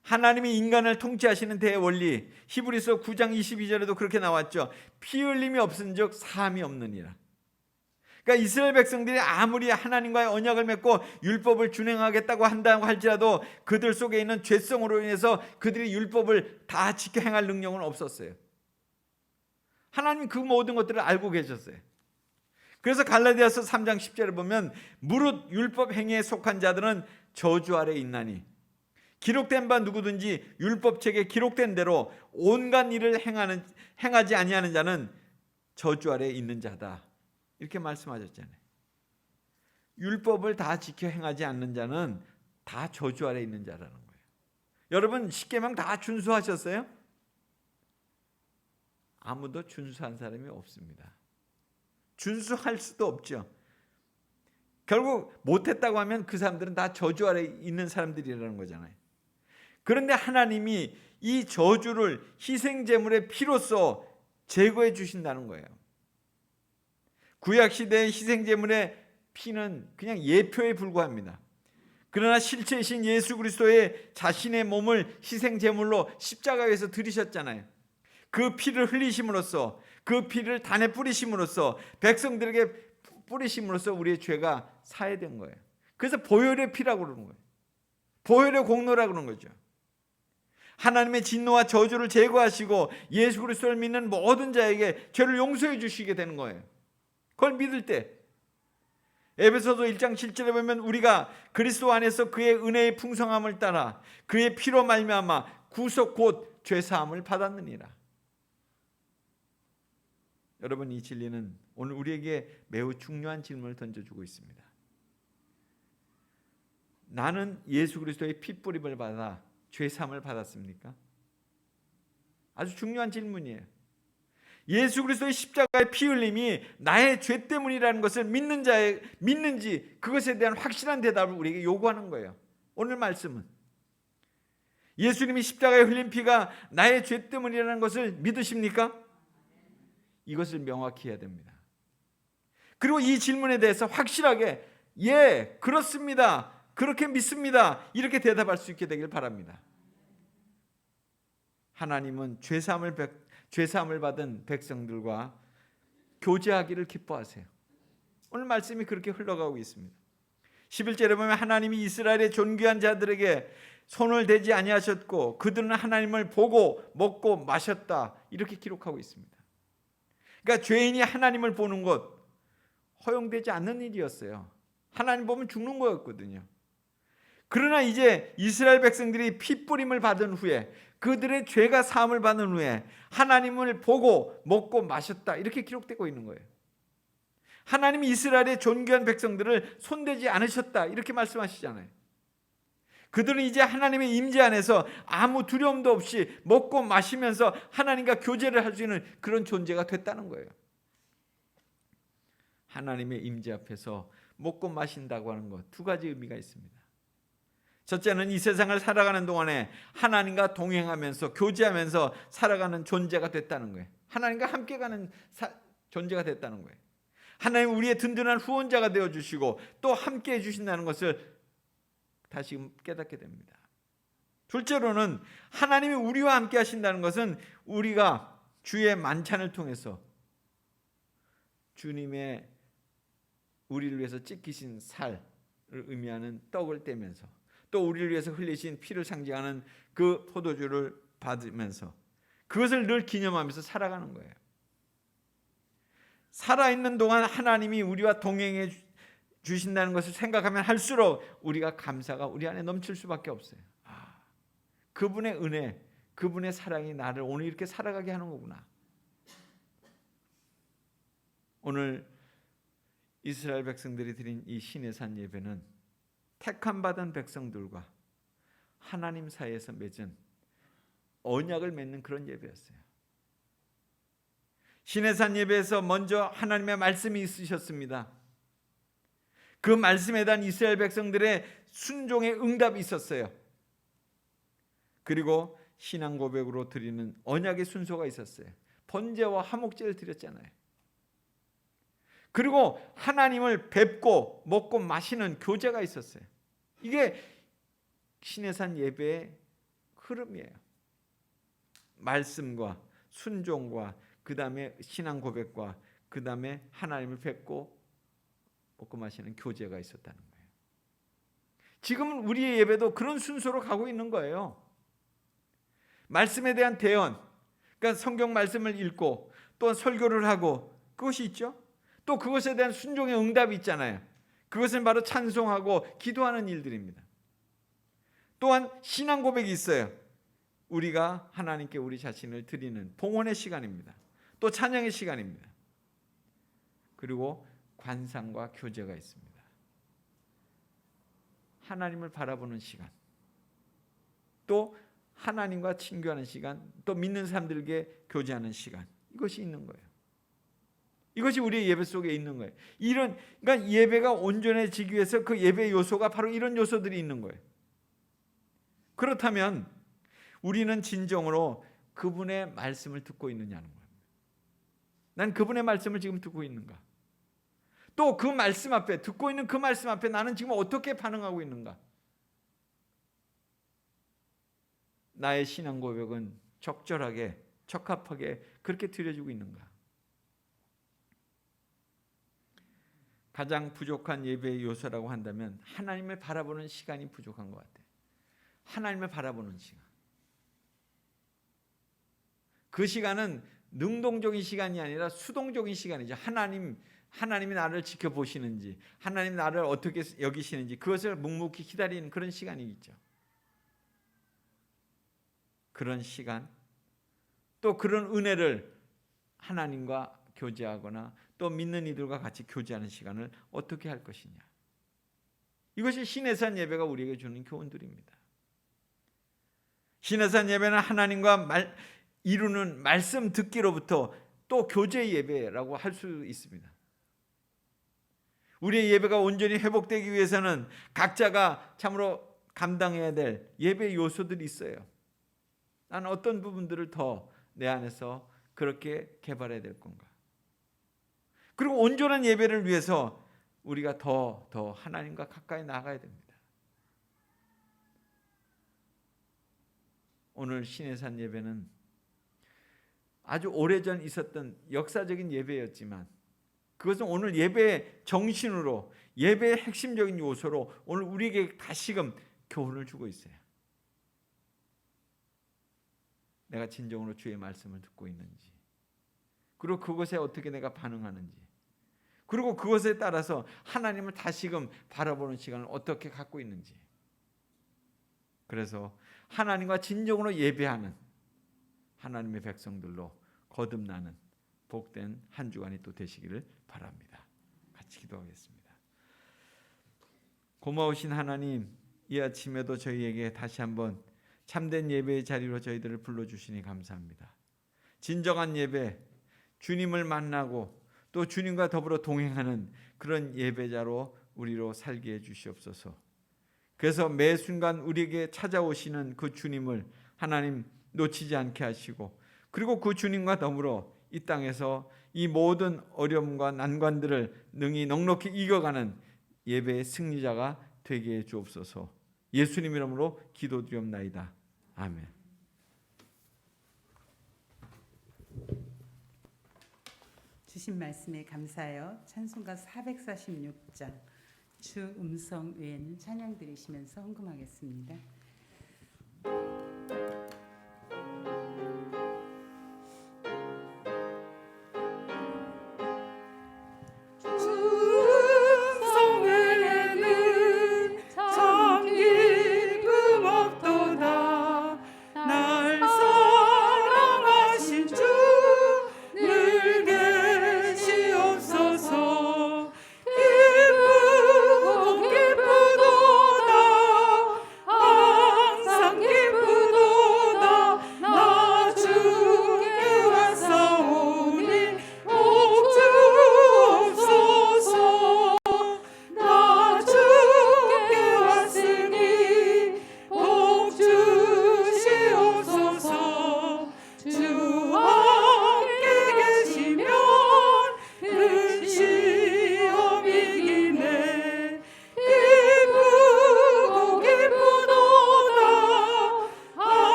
하나님이 인간을 통치하시는 대원리, 히브리서 9장 22절에도 그렇게 나왔죠. 피 흘림이 없은즉 사함이 없느니라. 그러니까 이스라엘 백성들이 아무리 하나님과의 언약을 맺고 율법을 준행하겠다고 한다고 할지라도 그들 속에 있는 죄성으로 인해서 그들이 율법을 다 지켜 행할 능력은 없었어요. 하나님 그 모든 것들을 알고 계셨어요. 그래서 갈라디아서 3장 10절에 보면 무릇 율법 행위에 속한 자들은 저주 아래 있나니 기록된 바 누구든지 율법책에 기록된 대로 온갖 일을 행하지 아니하는 자는 저주 아래 있는 자다. 이렇게 말씀하셨잖아요. 율법을 다 지켜 행하지 않는 자는 다 저주 아래 있는 자라는 거예요. 여러분 십계명 다 준수하셨어요? 아무도 준수한 사람이 없습니다. 준수할 수도 없죠. 결국 못했다고 하면 그 사람들은 다 저주 아래 있는 사람들이라는 거잖아요. 그런데 하나님이 이 저주를 희생제물의 피로써 제거해 주신다는 거예요. 구약시대의 희생제물의 피는 그냥 예표에 불과합니다. 그러나 실체이신 예수 그리스도의 자신의 몸을 희생제물로 십자가에서 들이셨잖아요. 그 피를 흘리심으로써, 그 피를 단에 뿌리심으로써, 백성들에게 뿌리심으로써 우리의 죄가 사해된 거예요. 그래서 보혈의 피라고 그러는 거예요. 보혈의 공로라고 그러는 거죠. 하나님의 진노와 저주를 제거하시고 예수 그리스도를 믿는 모든 자에게 죄를 용서해 주시게 되는 거예요. 그걸 믿을 때. 에베소서 1장 7절에 보면 우리가 그리스도 안에서 그의 은혜의 풍성함을 따라 그의 피로 말미암아 구속 곧 죄사함을 받았느니라. 여러분, 이 진리는 오늘 우리에게 매우 중요한 질문을 던져주고 있습니다. 나는 예수 그리스도의 핏뿌림을 받아 죄사함을 받았습니까? 아주 중요한 질문이에요. 예수 그리스도의 십자가의 피 흘림이 나의 죄 때문이라는 것을 믿는지 그것에 대한 확실한 대답을 우리에게 요구하는 거예요. 오늘 말씀은 예수님이 십자가에 흘린 피가 나의 죄 때문이라는 것을 믿으십니까? 이것을 명확히 해야 됩니다. 그리고 이 질문에 대해서 확실하게 예, 그렇습니다, 그렇게 믿습니다, 이렇게 대답할 수 있게 되길 바랍니다. 하나님은 죄사함을 받은 백성들과 교제하기를 기뻐하세요. 오늘 말씀이 그렇게 흘러가고 있습니다. 11절에 보면 하나님이 이스라엘의 존귀한 자들에게 손을 대지 아니하셨고 그들은 하나님을 보고 먹고 마셨다, 이렇게 기록하고 있습니다. 그러니까 죄인이 하나님을 보는 것 허용되지 않는 일이었어요. 하나님 보면 죽는 거였거든요. 그러나 이제 이스라엘 백성들이 핏뿌림을 받은 후에, 그들의 죄가 사함을 받은 후에 하나님을 보고 먹고 마셨다, 이렇게 기록되고 있는 거예요. 하나님이 이스라엘의 존귀한 백성들을 손대지 않으셨다, 이렇게 말씀하시잖아요. 그들은 이제 하나님의 임재 안에서 아무 두려움도 없이 먹고 마시면서 하나님과 교제를 할 수 있는 그런 존재가 됐다는 거예요. 하나님의 임재 앞에서 먹고 마신다고 하는 것, 두 가지 의미가 있습니다. 첫째는 이 세상을 살아가는 동안에 하나님과 동행하면서 교제하면서 살아가는 존재가 됐다는 거예요. 하나님과 함께 가는 존재가 됐다는 거예요. 하나님 우리의 든든한 후원자가 되어주시고 또 함께 해주신다는 것을 다시금 깨닫게 됩니다. 둘째로는 하나님이 우리와 함께 하신다는 것은 우리가 주의 만찬을 통해서 주님의 우리를 위해서 찢기신 살을 의미하는 떡을 떼면서 또 우리를 위해서 흘리신 피를 상징하는 그 포도주를 받으면서 그것을 늘 기념하면서 살아가는 거예요. 살아있는 동안 하나님이 우리와 동행해 주신다는 것을 생각하면 할수록 우리가 감사가 우리 안에 넘칠 수밖에 없어요. 그분의 은혜, 그분의 사랑이 나를 오늘 이렇게 살아가게 하는 거구나. 오늘 이스라엘 백성들이 드린 이 시내산 예배는 택함 받은 백성들과 하나님 사이에서 맺은 언약을 맺는 그런 예배였어요. 시내산 예배에서 먼저 하나님의 말씀이 있으셨습니다. 그 말씀에 대한 이스라엘 백성들의 순종의 응답이 있었어요. 그리고 신앙 고백으로 드리는 언약의 순서가 있었어요. 번제와 화목제를 드렸잖아요. 그리고 하나님을 뵙고 먹고 마시는 교제가 있었어요. 이게 시내산 예배의 흐름이에요. 말씀과 순종과 그 다음에 신앙 고백과 그 다음에 하나님을 뵙고 먹고 마시는 교제가 있었다는 거예요. 지금은 우리의 예배도 그런 순서로 가고 있는 거예요. 말씀에 대한 대언, 그러니까 성경 말씀을 읽고 또 설교를 하고 그것이 있죠. 또 그것에 대한 순종의 응답이 있잖아요. 그것은 바로 찬송하고 기도하는 일들입니다. 또한 신앙 고백이 있어요. 우리가 하나님께 우리 자신을 드리는 봉헌의 시간입니다. 또 찬양의 시간입니다. 그리고 관상과 교제가 있습니다. 하나님을 바라보는 시간, 또 하나님과 친교하는 시간, 또 믿는 사람들에게 교제하는 시간, 이것이 있는 거예요. 이것이 우리의 예배 속에 있는 거예요. 그러니까 예배가 온전해지기 위해서 그 예배 요소가 바로 이런 요소들이 있는 거예요. 그렇다면 우리는 진정으로 그분의 말씀을 듣고 있느냐는 거예요. 난 그분의 말씀을 지금 듣고 있는가? 또 그 말씀 앞에, 듣고 있는 그 말씀 앞에 나는 지금 어떻게 반응하고 있는가? 나의 신앙 고백은 적절하게, 적합하게 그렇게 드려지고 있는가? 가장 부족한 예배의 요소라고 한다면 하나님을 바라보는 시간이 부족한 것 같아요. 하나님을 바라보는 시간. 그 시간은 능동적인 시간이 아니라 수동적인 시간이죠. 하나님이 나를 지켜보시는지, 하나님 나를 어떻게 여기시는지 그것을 묵묵히 기다리는 그런 시간이 있죠. 그런 시간, 또 그런 은혜를 하나님과 교제하거나 또 믿는 이들과 같이 교제하는 시간을 어떻게 할 것이냐. 이것이 시내산 예배가 우리에게 주는 교훈들입니다. 시내산 예배는 하나님과 이루는 말씀 듣기로부터 또 교제 예배라고 할 수 있습니다. 우리의 예배가 온전히 회복되기 위해서는 각자가 참으로 감당해야 될 예배 요소들이 있어요. 나는 어떤 부분들을 더 내 안에서 그렇게 개발해야 될 건가? 그리고 온전한 예배를 위해서 우리가 더 하나님과 가까이 나가야 됩니다. 오늘 시내산 예배는 아주 오래전 있었던 역사적인 예배였지만 그것은 오늘 예배의 정신으로, 예배의 핵심적인 요소로 오늘 우리에게 다시금 교훈을 주고 있어요. 내가 진정으로 주의 말씀을 듣고 있는지, 그리고 그것에 어떻게 내가 반응하는지, 그리고 그것에 따라서 하나님을 다시금 바라보는 시간을 어떻게 갖고 있는지. 그래서 하나님과 진정으로 예배하는 하나님의 백성들로 거듭나는 복된 한 주간이 또 되시기를 바랍니다. 같이 기도하겠습니다. 고마우신 하나님, 이 아침에도 저희에게 다시 한번 참된 예배의 자리로 저희들을 불러주시니 감사합니다. 진정한 예배, 주님을 만나고 또 주님과 더불어 동행하는 그런 예배자로 우리로 살게 해 주시옵소서. 그래서 매 순간 우리에게 찾아오시는 그 주님을 하나님 놓치지 않게 하시고, 그리고 그 주님과 더불어 이 땅에서 이 모든 어려움과 난관들을 능히 넉넉히 이겨가는 예배의 승리자가 되게 해 주옵소서. 예수님 이름으로 기도드리옵나이다. 아멘. 주신 말씀에 감사하여 찬송가 446장 주 음성 외에는 찬양 드리시면서 헌금하겠습니다.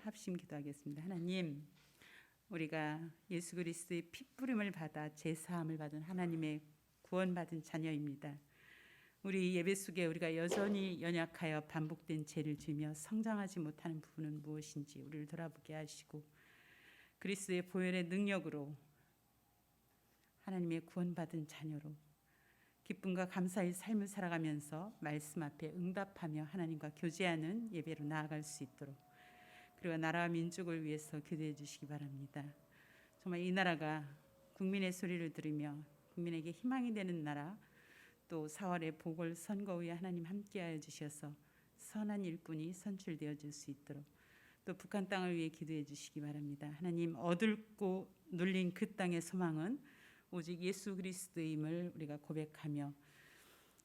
합심 기도하겠습니다. 하나님, 우리가 예수 그리스도의 피뿌림을 받아 제사함을 받은 하나님의 구원받은 자녀입니다. 우리 예배 속에 우리가 여전히 연약하여 반복된 죄를 지으며 성장하지 못하는 부분은 무엇인지 우리를 돌아보게 하시고, 그리스도의 보혈의 능력으로 하나님의 구원받은 자녀로 기쁨과 감사의 삶을 살아가면서 말씀 앞에 응답하며 하나님과 교제하는 예배로 나아갈 수 있도록, 그리고 나라와 민족을 위해서 기도해 주시기 바랍니다. 정말 이 나라가 국민의 소리를 들으며 국민에게 희망이 되는 나라, 또 4월의 보궐선거 후에 하나님 함께하여 주셔서 선한 일꾼이 선출되어 줄 수 있도록, 또 북한 땅을 위해 기도해 주시기 바랍니다. 하나님, 어둡고 눌린 그 땅의 소망은 오직 예수 그리스도임을 우리가 고백하며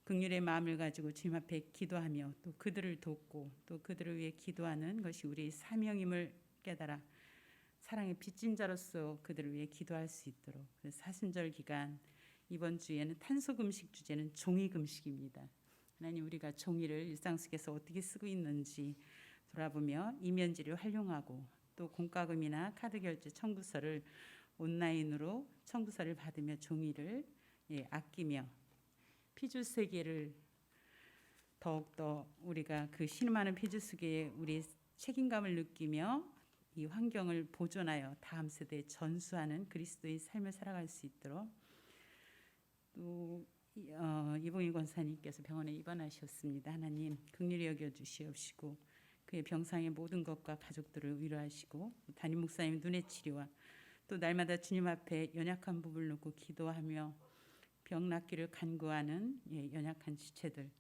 긍휼의 마음을 가지고 주님 앞에 기도하며 또 그들을 돕고 또 그들을 위해 기도하는 것이 우리의 사명임을 깨달아 사랑의 빚진 자로서 그들을 위해 기도할 수 있도록, 그래서 사순절 기간 이번 주에는 탄소금식 주제는 종이금식입니다. 하나님, 우리가 종이를 일상 속에서 어떻게 쓰고 있는지 돌아보며 이면지를 활용하고, 또 공과금이나 카드 결제 청구서를 온라인으로 청구서를 받으며 종이를 아끼며 피주세계를 더욱더 우리가 그 신음하는 피주세계에 우리의 책임감을 느끼며 이 환경을 보존하여 다음 세대에 전수하는 그리스도의 삶을 살아갈 수 있도록, 또 이봉희 권사님께서 병원에 입원하셨습니다. 하나님, 긍휼히 여겨 주시옵시고 그의 병상의 모든 것과 가족들을 위로하시고, 담임 목사님 눈의 치료와 또 날마다 주님 앞에 연약한 부분을 놓고 기도하며 병 낫기를 간구하는 연약한 지체들,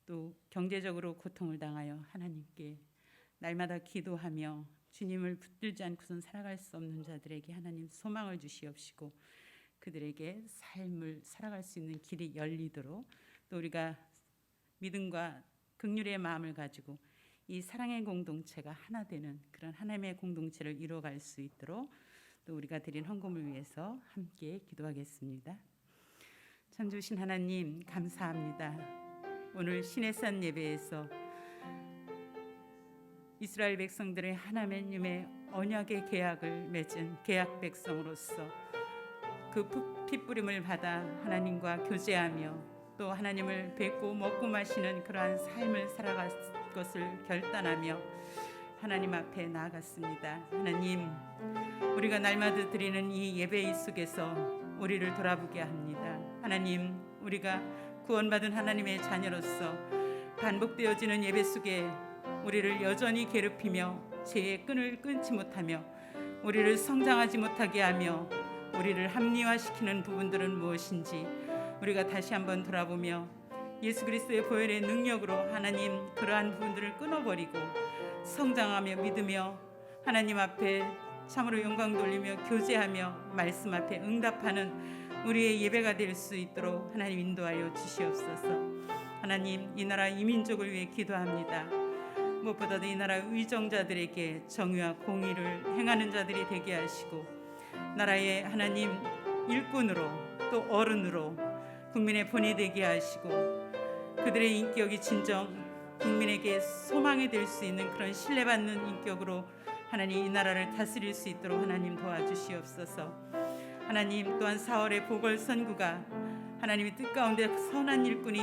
또 경제적으로 고통을 당하여 하나님께 날마다 기도하며 주님을 붙들지 않고선 살아갈 수 없는 자들에게 하나님 소망을 주시옵시고 그들에게 삶을 살아갈 수 있는 길이 열리도록 또 우리가 믿음과 긍휼의 마음을 가지고 이 사랑의 공동체가 하나 되는 그런 하나님의 공동체를 이루어갈 수 있도록 또 우리가 드린 헌금을 위해서 함께 기도하겠습니다. 참 주신 하나님 감사합니다. 오늘 시내산 예배에서 이스라엘 백성들의 하나님의 언약의 계약을 맺은 계약 백성으로서 그 핏부림을 받아 하나님과 교제하며 또 하나님을 뵙고 먹고 마시는 그러한 삶을 살아갈 것을 결단하며 하나님 앞에 나아갔습니다. 하나님, 우리가 날마다 드리는 이 예배 속에서 우리를 돌아보게 합니다. 하나님, 우리가 구원받은 하나님의 자녀로서 반복되어지는 예배 속에 우리를 여전히 괴롭히며 죄의 끈을 끊지 못하며 우리를 성장하지 못하게 하며 우리를 합리화시키는 부분들은 무엇인지 우리가 다시 한번 돌아보며 예수 그리스도의 보혈의 능력으로 하나님 그러한 부분들을 끊어버리고 성장하며 믿으며 하나님 앞에 참으로 영광 돌리며 교제하며 말씀 앞에 응답하는 우리의 예배가 될 수 있도록 하나님 인도하여 주시옵소서. 하나님, 이 나라 이 민족을 위해 기도합니다. 무엇보다도 이 나라 의정자들에게 정의와 공의를 행하는 자들이 되게 하시고 나라의 하나님 일꾼으로 또 어른으로 국민의 본이 되게 하시고 그들의 인격이 진정 국민에게 소망이 될 수 있는 그런 신뢰받는 인격으로 하나님 이 나라를 다스릴 수 있도록 하나님 도와주시옵소서. 하나님 또한 4월의 보궐선구가 하나님의 뜻 가운데 선한 일꾼이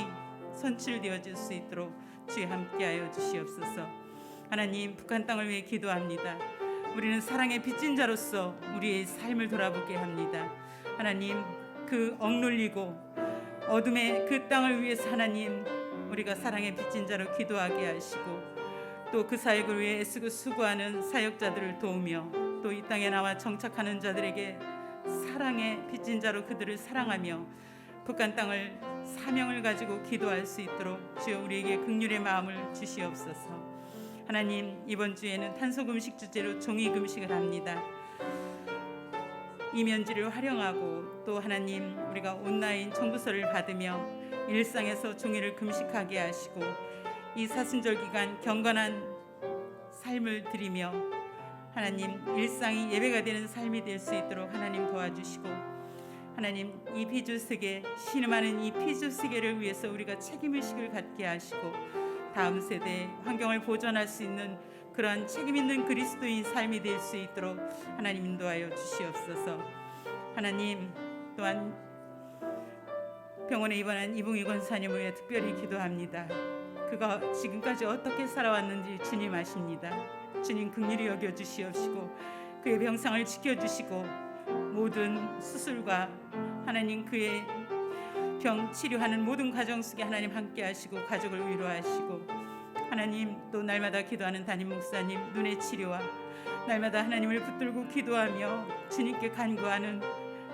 선출되어질 수 있도록 주의 함께하여 주시옵소서. 하나님, 북한 땅을 위해 기도합니다. 우리는 사랑의 빚진 자로서 우리의 삶을 돌아보게 합니다. 하나님, 그 억눌리고 어둠의 그 땅을 위해서 하나님 우리가 사랑의 빚진 자로 기도하게 하시고 또 그 사역을 위해 애쓰고 수고하는 사역자들을 도우며 또 이 땅에 나와 정착하는 자들에게 사랑의 빚진 자로 그들을 사랑하며 북한 땅을 사명을 가지고 기도할 수 있도록 주여 우리에게 긍휼의 마음을 주시옵소서. 하나님, 이번 주에는 탄소금식 주제로 종이금식을 합니다. 이면지를 활용하고 또 하나님 우리가 온라인 청구서를 받으며 일상에서 종이를 금식하게 하시고 이 사순절 기간 경건한 삶을 드리며 하나님 일상이 예배가 되는 삶이 될 수 있도록 하나님 도와주시고 하나님 이 피주세계 신음하는 이 피주세계를 위해서 우리가 책임의식을 갖게 하시고 다음 세대 환경을 보존할 수 있는 그러한 책임 있는 그리스도인 삶이 될 수 있도록 하나님 인도하여 주시옵소서. 하나님 또한 병원에 입원한 이봉희 권사님을 위해 특별히 기도합니다. 그가 지금까지 어떻게 살아왔는지 주님 아십니다. 주님 긍휼히 여겨 주시옵시고 그의 병상을 지켜주시고 모든 수술과 하나님 그의 병 치료하는 모든 과정 속에 하나님 함께 하시고 가족을 위로하시고 하나님 또 날마다 기도하는 담임 목사님 눈의 치료와 날마다 하나님을 붙들고 기도하며 주님께 간구하는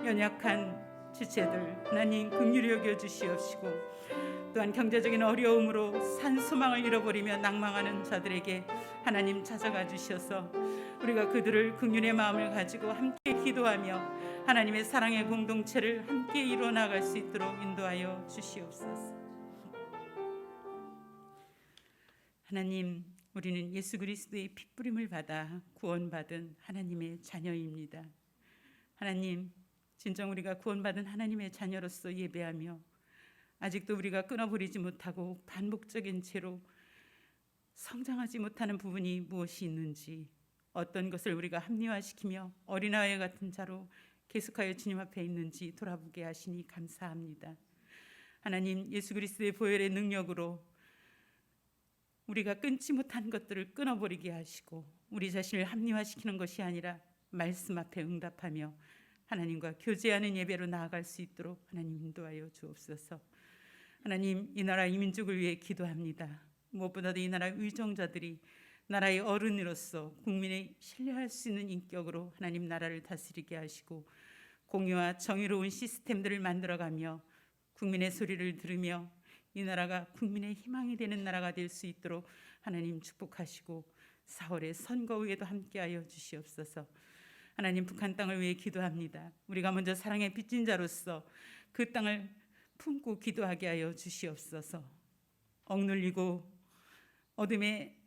연약한 지체들 하나님 긍휼히 여겨 주시옵시고 또한 경제적인 어려움으로 산 소망을 잃어버리며 낭망하는 자들에게 하나님 찾아가 주셔서 우리가 그들을 긍휼의 마음을 가지고 함께 기도하며 하나님의 사랑의 공동체를 함께 이루어나갈 수 있도록 인도하여 주시옵소서. 하나님, 우리는 예수 그리스도의 핏부림을 받아 구원받은 하나님의 자녀입니다. 하나님, 진정 우리가 구원받은 하나님의 자녀로서 예배하며 아직도 우리가 끊어버리지 못하고 반복적인 죄로 성장하지 못하는 부분이 무엇이 있는지 어떤 것을 우리가 합리화시키며 어린아이 같은 자로 계속하여 주님 앞에 있는지 돌아보게 하시니 감사합니다. 하나님, 예수 그리스도의 보혈의 능력으로 우리가 끊지 못한 것들을 끊어버리게 하시고 우리 자신을 합리화시키는 것이 아니라 말씀 앞에 응답하며 하나님과 교제하는 예배로 나아갈 수 있도록 하나님 인도하여 주옵소서. 하나님, 이 나라 이 민족을 위해 기도합니다. 무엇보다도 이 나라 의정자들이 나라의 어른으로서 국민의 신뢰할 수 있는 인격으로 하나님 나라를 다스리게 하시고 공의와 정의로운 시스템들을 만들어가며 국민의 소리를 들으며 이 나라가 국민의 희망이 되는 나라가 될 수 있도록 하나님 축복하시고 4월의 선거위에도 함께하여 주시옵소서. 하나님, 북한 땅을 위해 기도합니다. 우리가 먼저 사랑의 빚진 자로서 그 땅을 품고 기도하게 하여 주시옵소서. 억눌리고 어둠에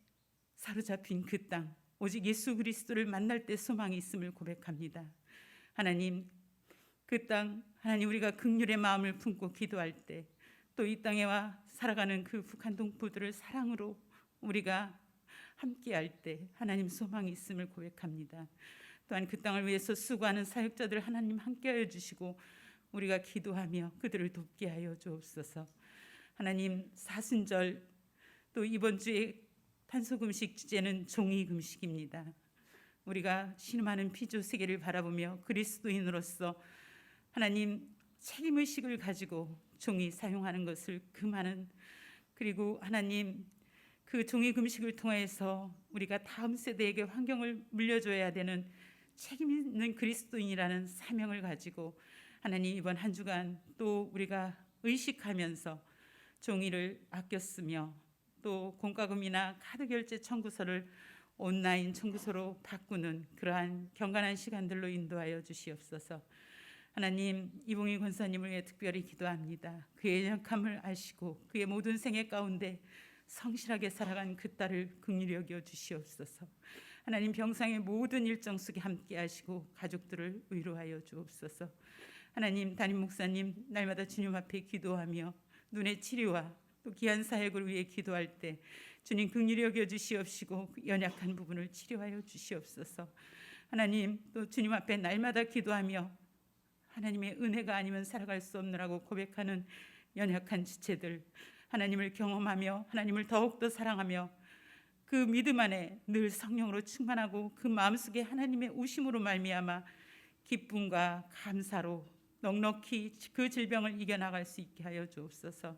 사로잡힌 그 땅, 오직 예수 그리스도를 만날 때 소망이 있음을 고백합니다. 하나님, 그 땅, 하나님, 우리가 긍휼의 마음을 품고 기도할 때, 또 이 땅에 와 살아가는 그 북한 동포들을 사랑으로 우리가 함께할 때 하나님, 소망이 있음을 고백합니다. 또한 그 땅을 위해서 수고하는 사역자들 하나님 함께하여 주시고 우리가 기도하며 그들을 돕게 하여 주옵소서. 하나님, 사순절, 또 이번 주에 탄소금식 주제는 종이금식입니다. 우리가 신음하는 피조 세계를 바라보며 그리스도인으로서 하나님, 책임의식을 가지고 종이 사용하는 것을 금하는, 그리고 하나님, 그 종이금식을 통해서 우리가 다음 세대에게 환경을 물려줘야 되는 책임 있는 그리스도인이라는 사명을 가지고 하나님, 이번 한 주간 또 우리가 의식하면서 종이를 아껴 쓰며 또 공과금이나 카드 결제 청구서를 온라인 청구서로 바꾸는 그러한 경건한 시간들로 인도하여 주시옵소서. 하나님, 이봉희 권사님을 위해 특별히 기도합니다. 그의 연약함을 아시고 그의 모든 생애 가운데 성실하게 살아간 그 딸을 긍휼히 여겨 주시옵소서. 하나님, 병상의 모든 일정 속에 함께 하시고 가족들을 위로하여 주옵소서. 하나님, 담임 목사님 날마다 주님 앞에 기도하며 눈의 치료와 또 귀한 사역을 위해 기도할 때 주님 긍휼히 여겨 주시옵시고 그 연약한 부분을 치료하여 주시옵소서. 하나님, 또 주님 앞에 날마다 기도하며 하나님의 은혜가 아니면 살아갈 수 없느라고 고백하는 연약한 지체들, 하나님을 경험하며 하나님을 더욱더 사랑하며 그 믿음 안에 늘 성령으로 충만하고 그 마음속에 하나님의 우심으로 말미암아 기쁨과 감사로 넉넉히 그 질병을 이겨나갈 수 있게 하여 주옵소서.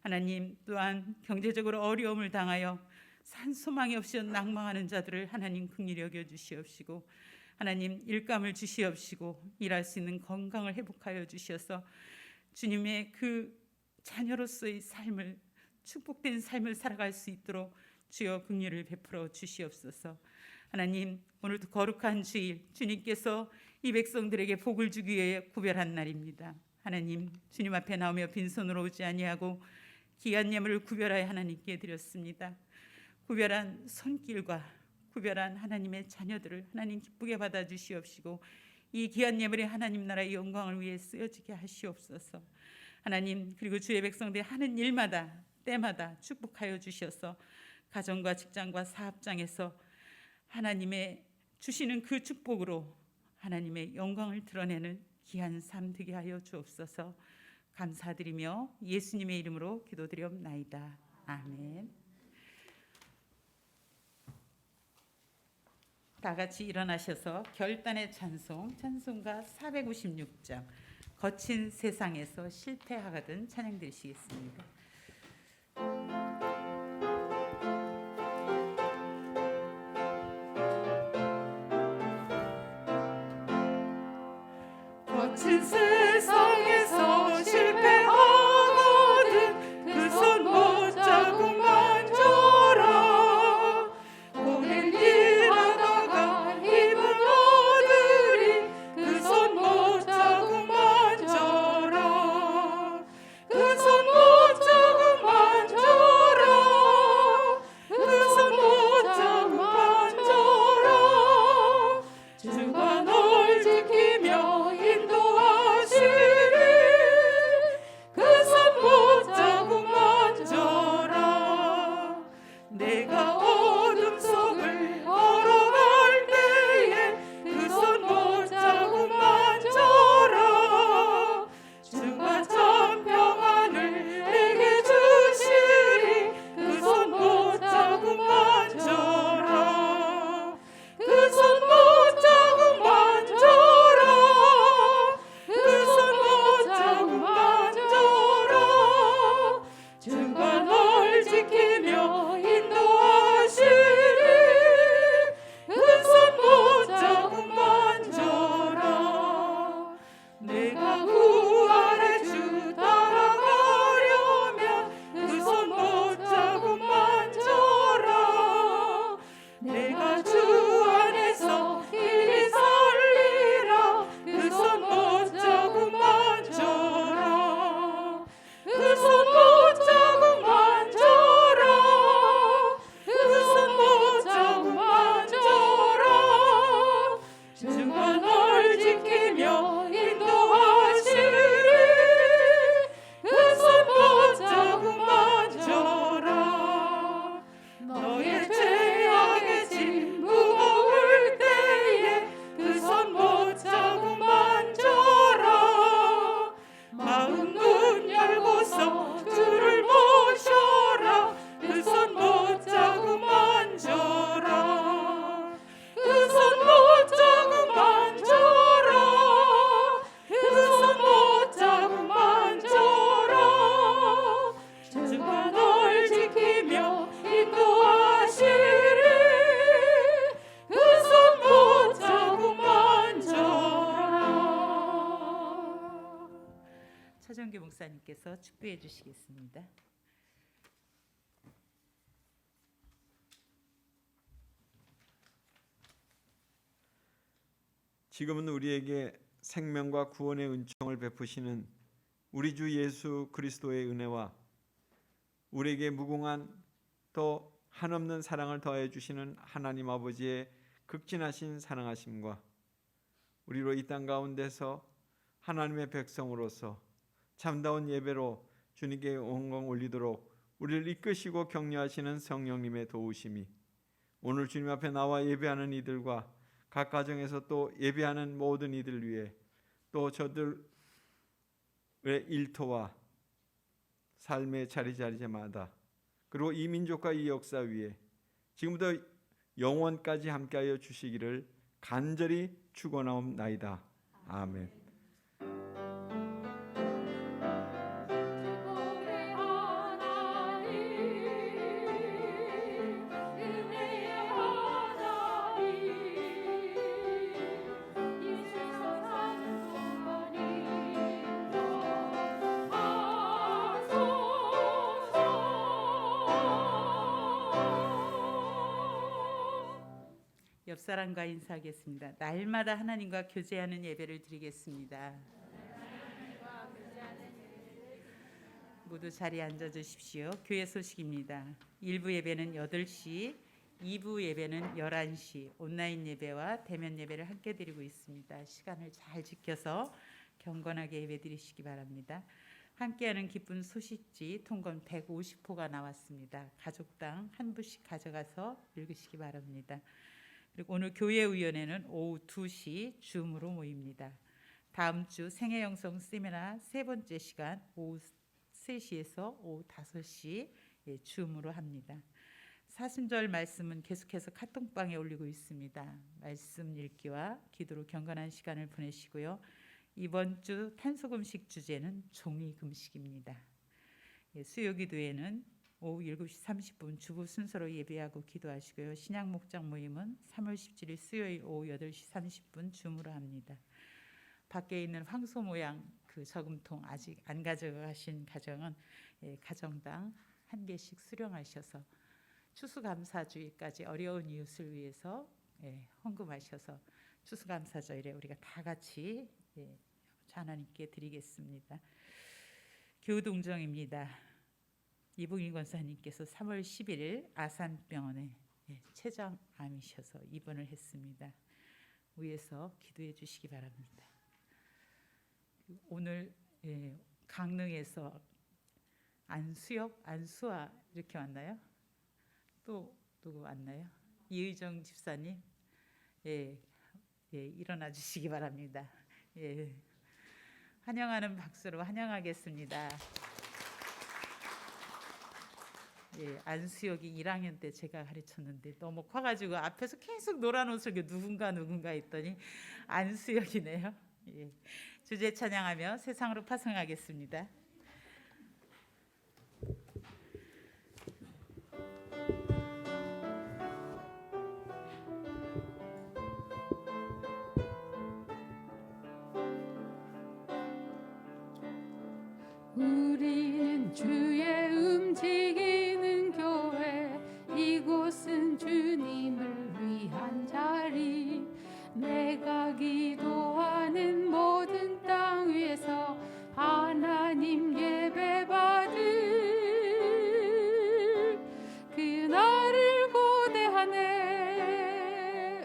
하나님, 또한 경제적으로 어려움을 당하여 산 소망이 없이 낭망하는 자들을 하나님 긍휼히 여겨 주시옵시고 하나님, 일감을 주시옵시고 일할 수 있는 건강을 회복하여 주셔서 주님의 그 자녀로서의 삶을, 축복된 삶을 살아갈 수 있도록 주여 긍휼을 베풀어 주시옵소서. 하나님, 오늘도 거룩한 주일, 주님께서 이 백성들에게 복을 주기 위해 구별한 날입니다. 하나님, 주님 앞에 나오며 빈손으로 오지 아니하고 귀한 예물을 구별하여 하나님께 드렸습니다. 구별한 손길과 구별한 하나님의 자녀들을 하나님 기쁘게 받아 주시옵시고 이 귀한 예물이 하나님 나라의 영광을 위해 쓰여지게 하시옵소서. 하나님, 그리고 주의 백성들이 하는 일마다 때마다 축복하여 주셔서 가정과 직장과 사업장에서 하나님의 주시는 그 축복으로 하나님의 영광을 드러내는 귀한 삶 되게 하여 주옵소서. 감사드리며 예수님의 이름으로 기도드리옵나이다. 아멘. 다 같이 일어나셔서 결단의 찬송, 찬송가 456장 거친 세상에서 실패하거든 찬양 드리시겠습니다. 거친 세상에서 실패하거든 그 손 못 잡고 만져라. 오랜 일 하다가 힘을 얻으리 그 손 못 잡고 만져라. 그 손 못 잡고 만져라. 그 손 못 잡고 만져라. 주가 널 지키며 인도하시리 그 손 못 잡고 만져라. 내가 어둠 속을 걸어갈 때에 그 손 못 잡고 만져라. 주가 참 평안을 내게 주시리 그 손 못 잡고 만져라. 그 손 못 잡고 만져라. 그 손 못 잡고 만져라. 주가 널 지키며 인도하시리 목사님께서 축도해 주시겠습니다. 지금은 우리에게 생명과 구원의 은총을 베푸시는 우리 주 예수 그리스도의 은혜와 우리에게 무궁한 또 한없는 사랑을 더해 주시는 하나님 아버지의 극진하신 사랑하심과 우리로 이 땅 가운데서 하나님의 백성으로서 참다운 예배로 주님께 영광 올리도록 우리를 이끄시고 격려하시는 성령님의 도우심이 오늘 주님 앞에 나와 예배하는 이들과 각 가정에서 또 예배하는 모든 이들 위해 또 저들의 일터와 삶의 자리자리마다 그리고 이 민족과 이 역사 위에 지금부터 영원까지 함께하여 주시기를 간절히 축원하옵나이다. 아멘. 옆 사람과 인사하겠습니다. 날마다 하나님과 교제하는 예배를 드리겠습니다. 모두 자리에 앉아 주십시오. 교회 소식입니다. 1부 예배는 8시, 2부 예배는 11시, 온라인 예배와 대면 예배를 함께 드리고 있습니다. 시간을 잘 지켜서 경건하게 예배 드리시기 바랍니다. 함께하는 기쁜 소식지 통건 150호가 나왔습니다. 가족당 한 부씩 가져가서 읽으시기 바랍니다. 그리고 오늘 교회의원회는 오후 2시 줌으로 모입니다. 다음 주 생애영성 세미나 세 번째 시간 오후 3시에서 오후 5시 줌으로 합니다. 사순절 말씀은 계속해서 카톡방에 올리고 있습니다. 말씀 읽기와 기도로 경건한 시간을 보내시고요. 이번 주 탄소금식 주제는 종이금식입니다. 수요기도회는 오후 7시 30분 주부 순서로 예배하고 기도하시고요. 신약 목장 모임은 3월 17일 수요일 오후 8시 30분 줌으로 합니다. 밖에 있는 황소 모양 그 저금통 아직 안 가져가신 가정은 가정당 한 개씩 수령하셔서 추수감사주일까지 어려운 이웃을 위해서 헌금하셔서 추수감사절에 우리가 다 같이 하나님께 드리겠습니다. 교우동정입니다. 이봉인 권사님께서 3월 11일 아산병원에 췌장암이셔서 입원을 했습니다. 위에서 기도해 주시기 바랍니다. 오늘 강릉에서 안수아 이렇게 왔나요? 또 누구 왔나요? 이의정 집사님, 일어나 주시기 바랍니다. 환영하는 박수로 환영하겠습니다. 안수혁이 1학년 때 제가 가르쳤는데 너무 커가지고 앞에서 계속 노란 옷을 누군가 했더니 안수혁이네요. 주제 찬양하며 세상으로 파송하겠습니다. 우리는 주의 움직이는 교회, 이곳은 주님을 위한 자리. 내가 기도하는 모든 땅 위에서 하나님 예배 받을 그날을 고대하네.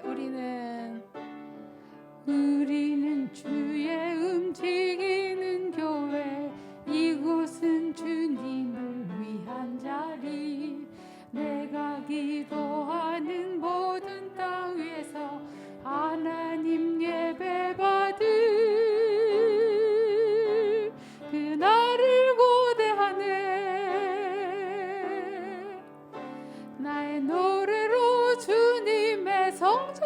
우리는 주의 움직이는 교회, 이곳은 주님을 위한 자리. 내가 기도하는 모든 땅 위에서 하나님 예배 받을 그날을 고대하네. 나의 노래로 주님의 성전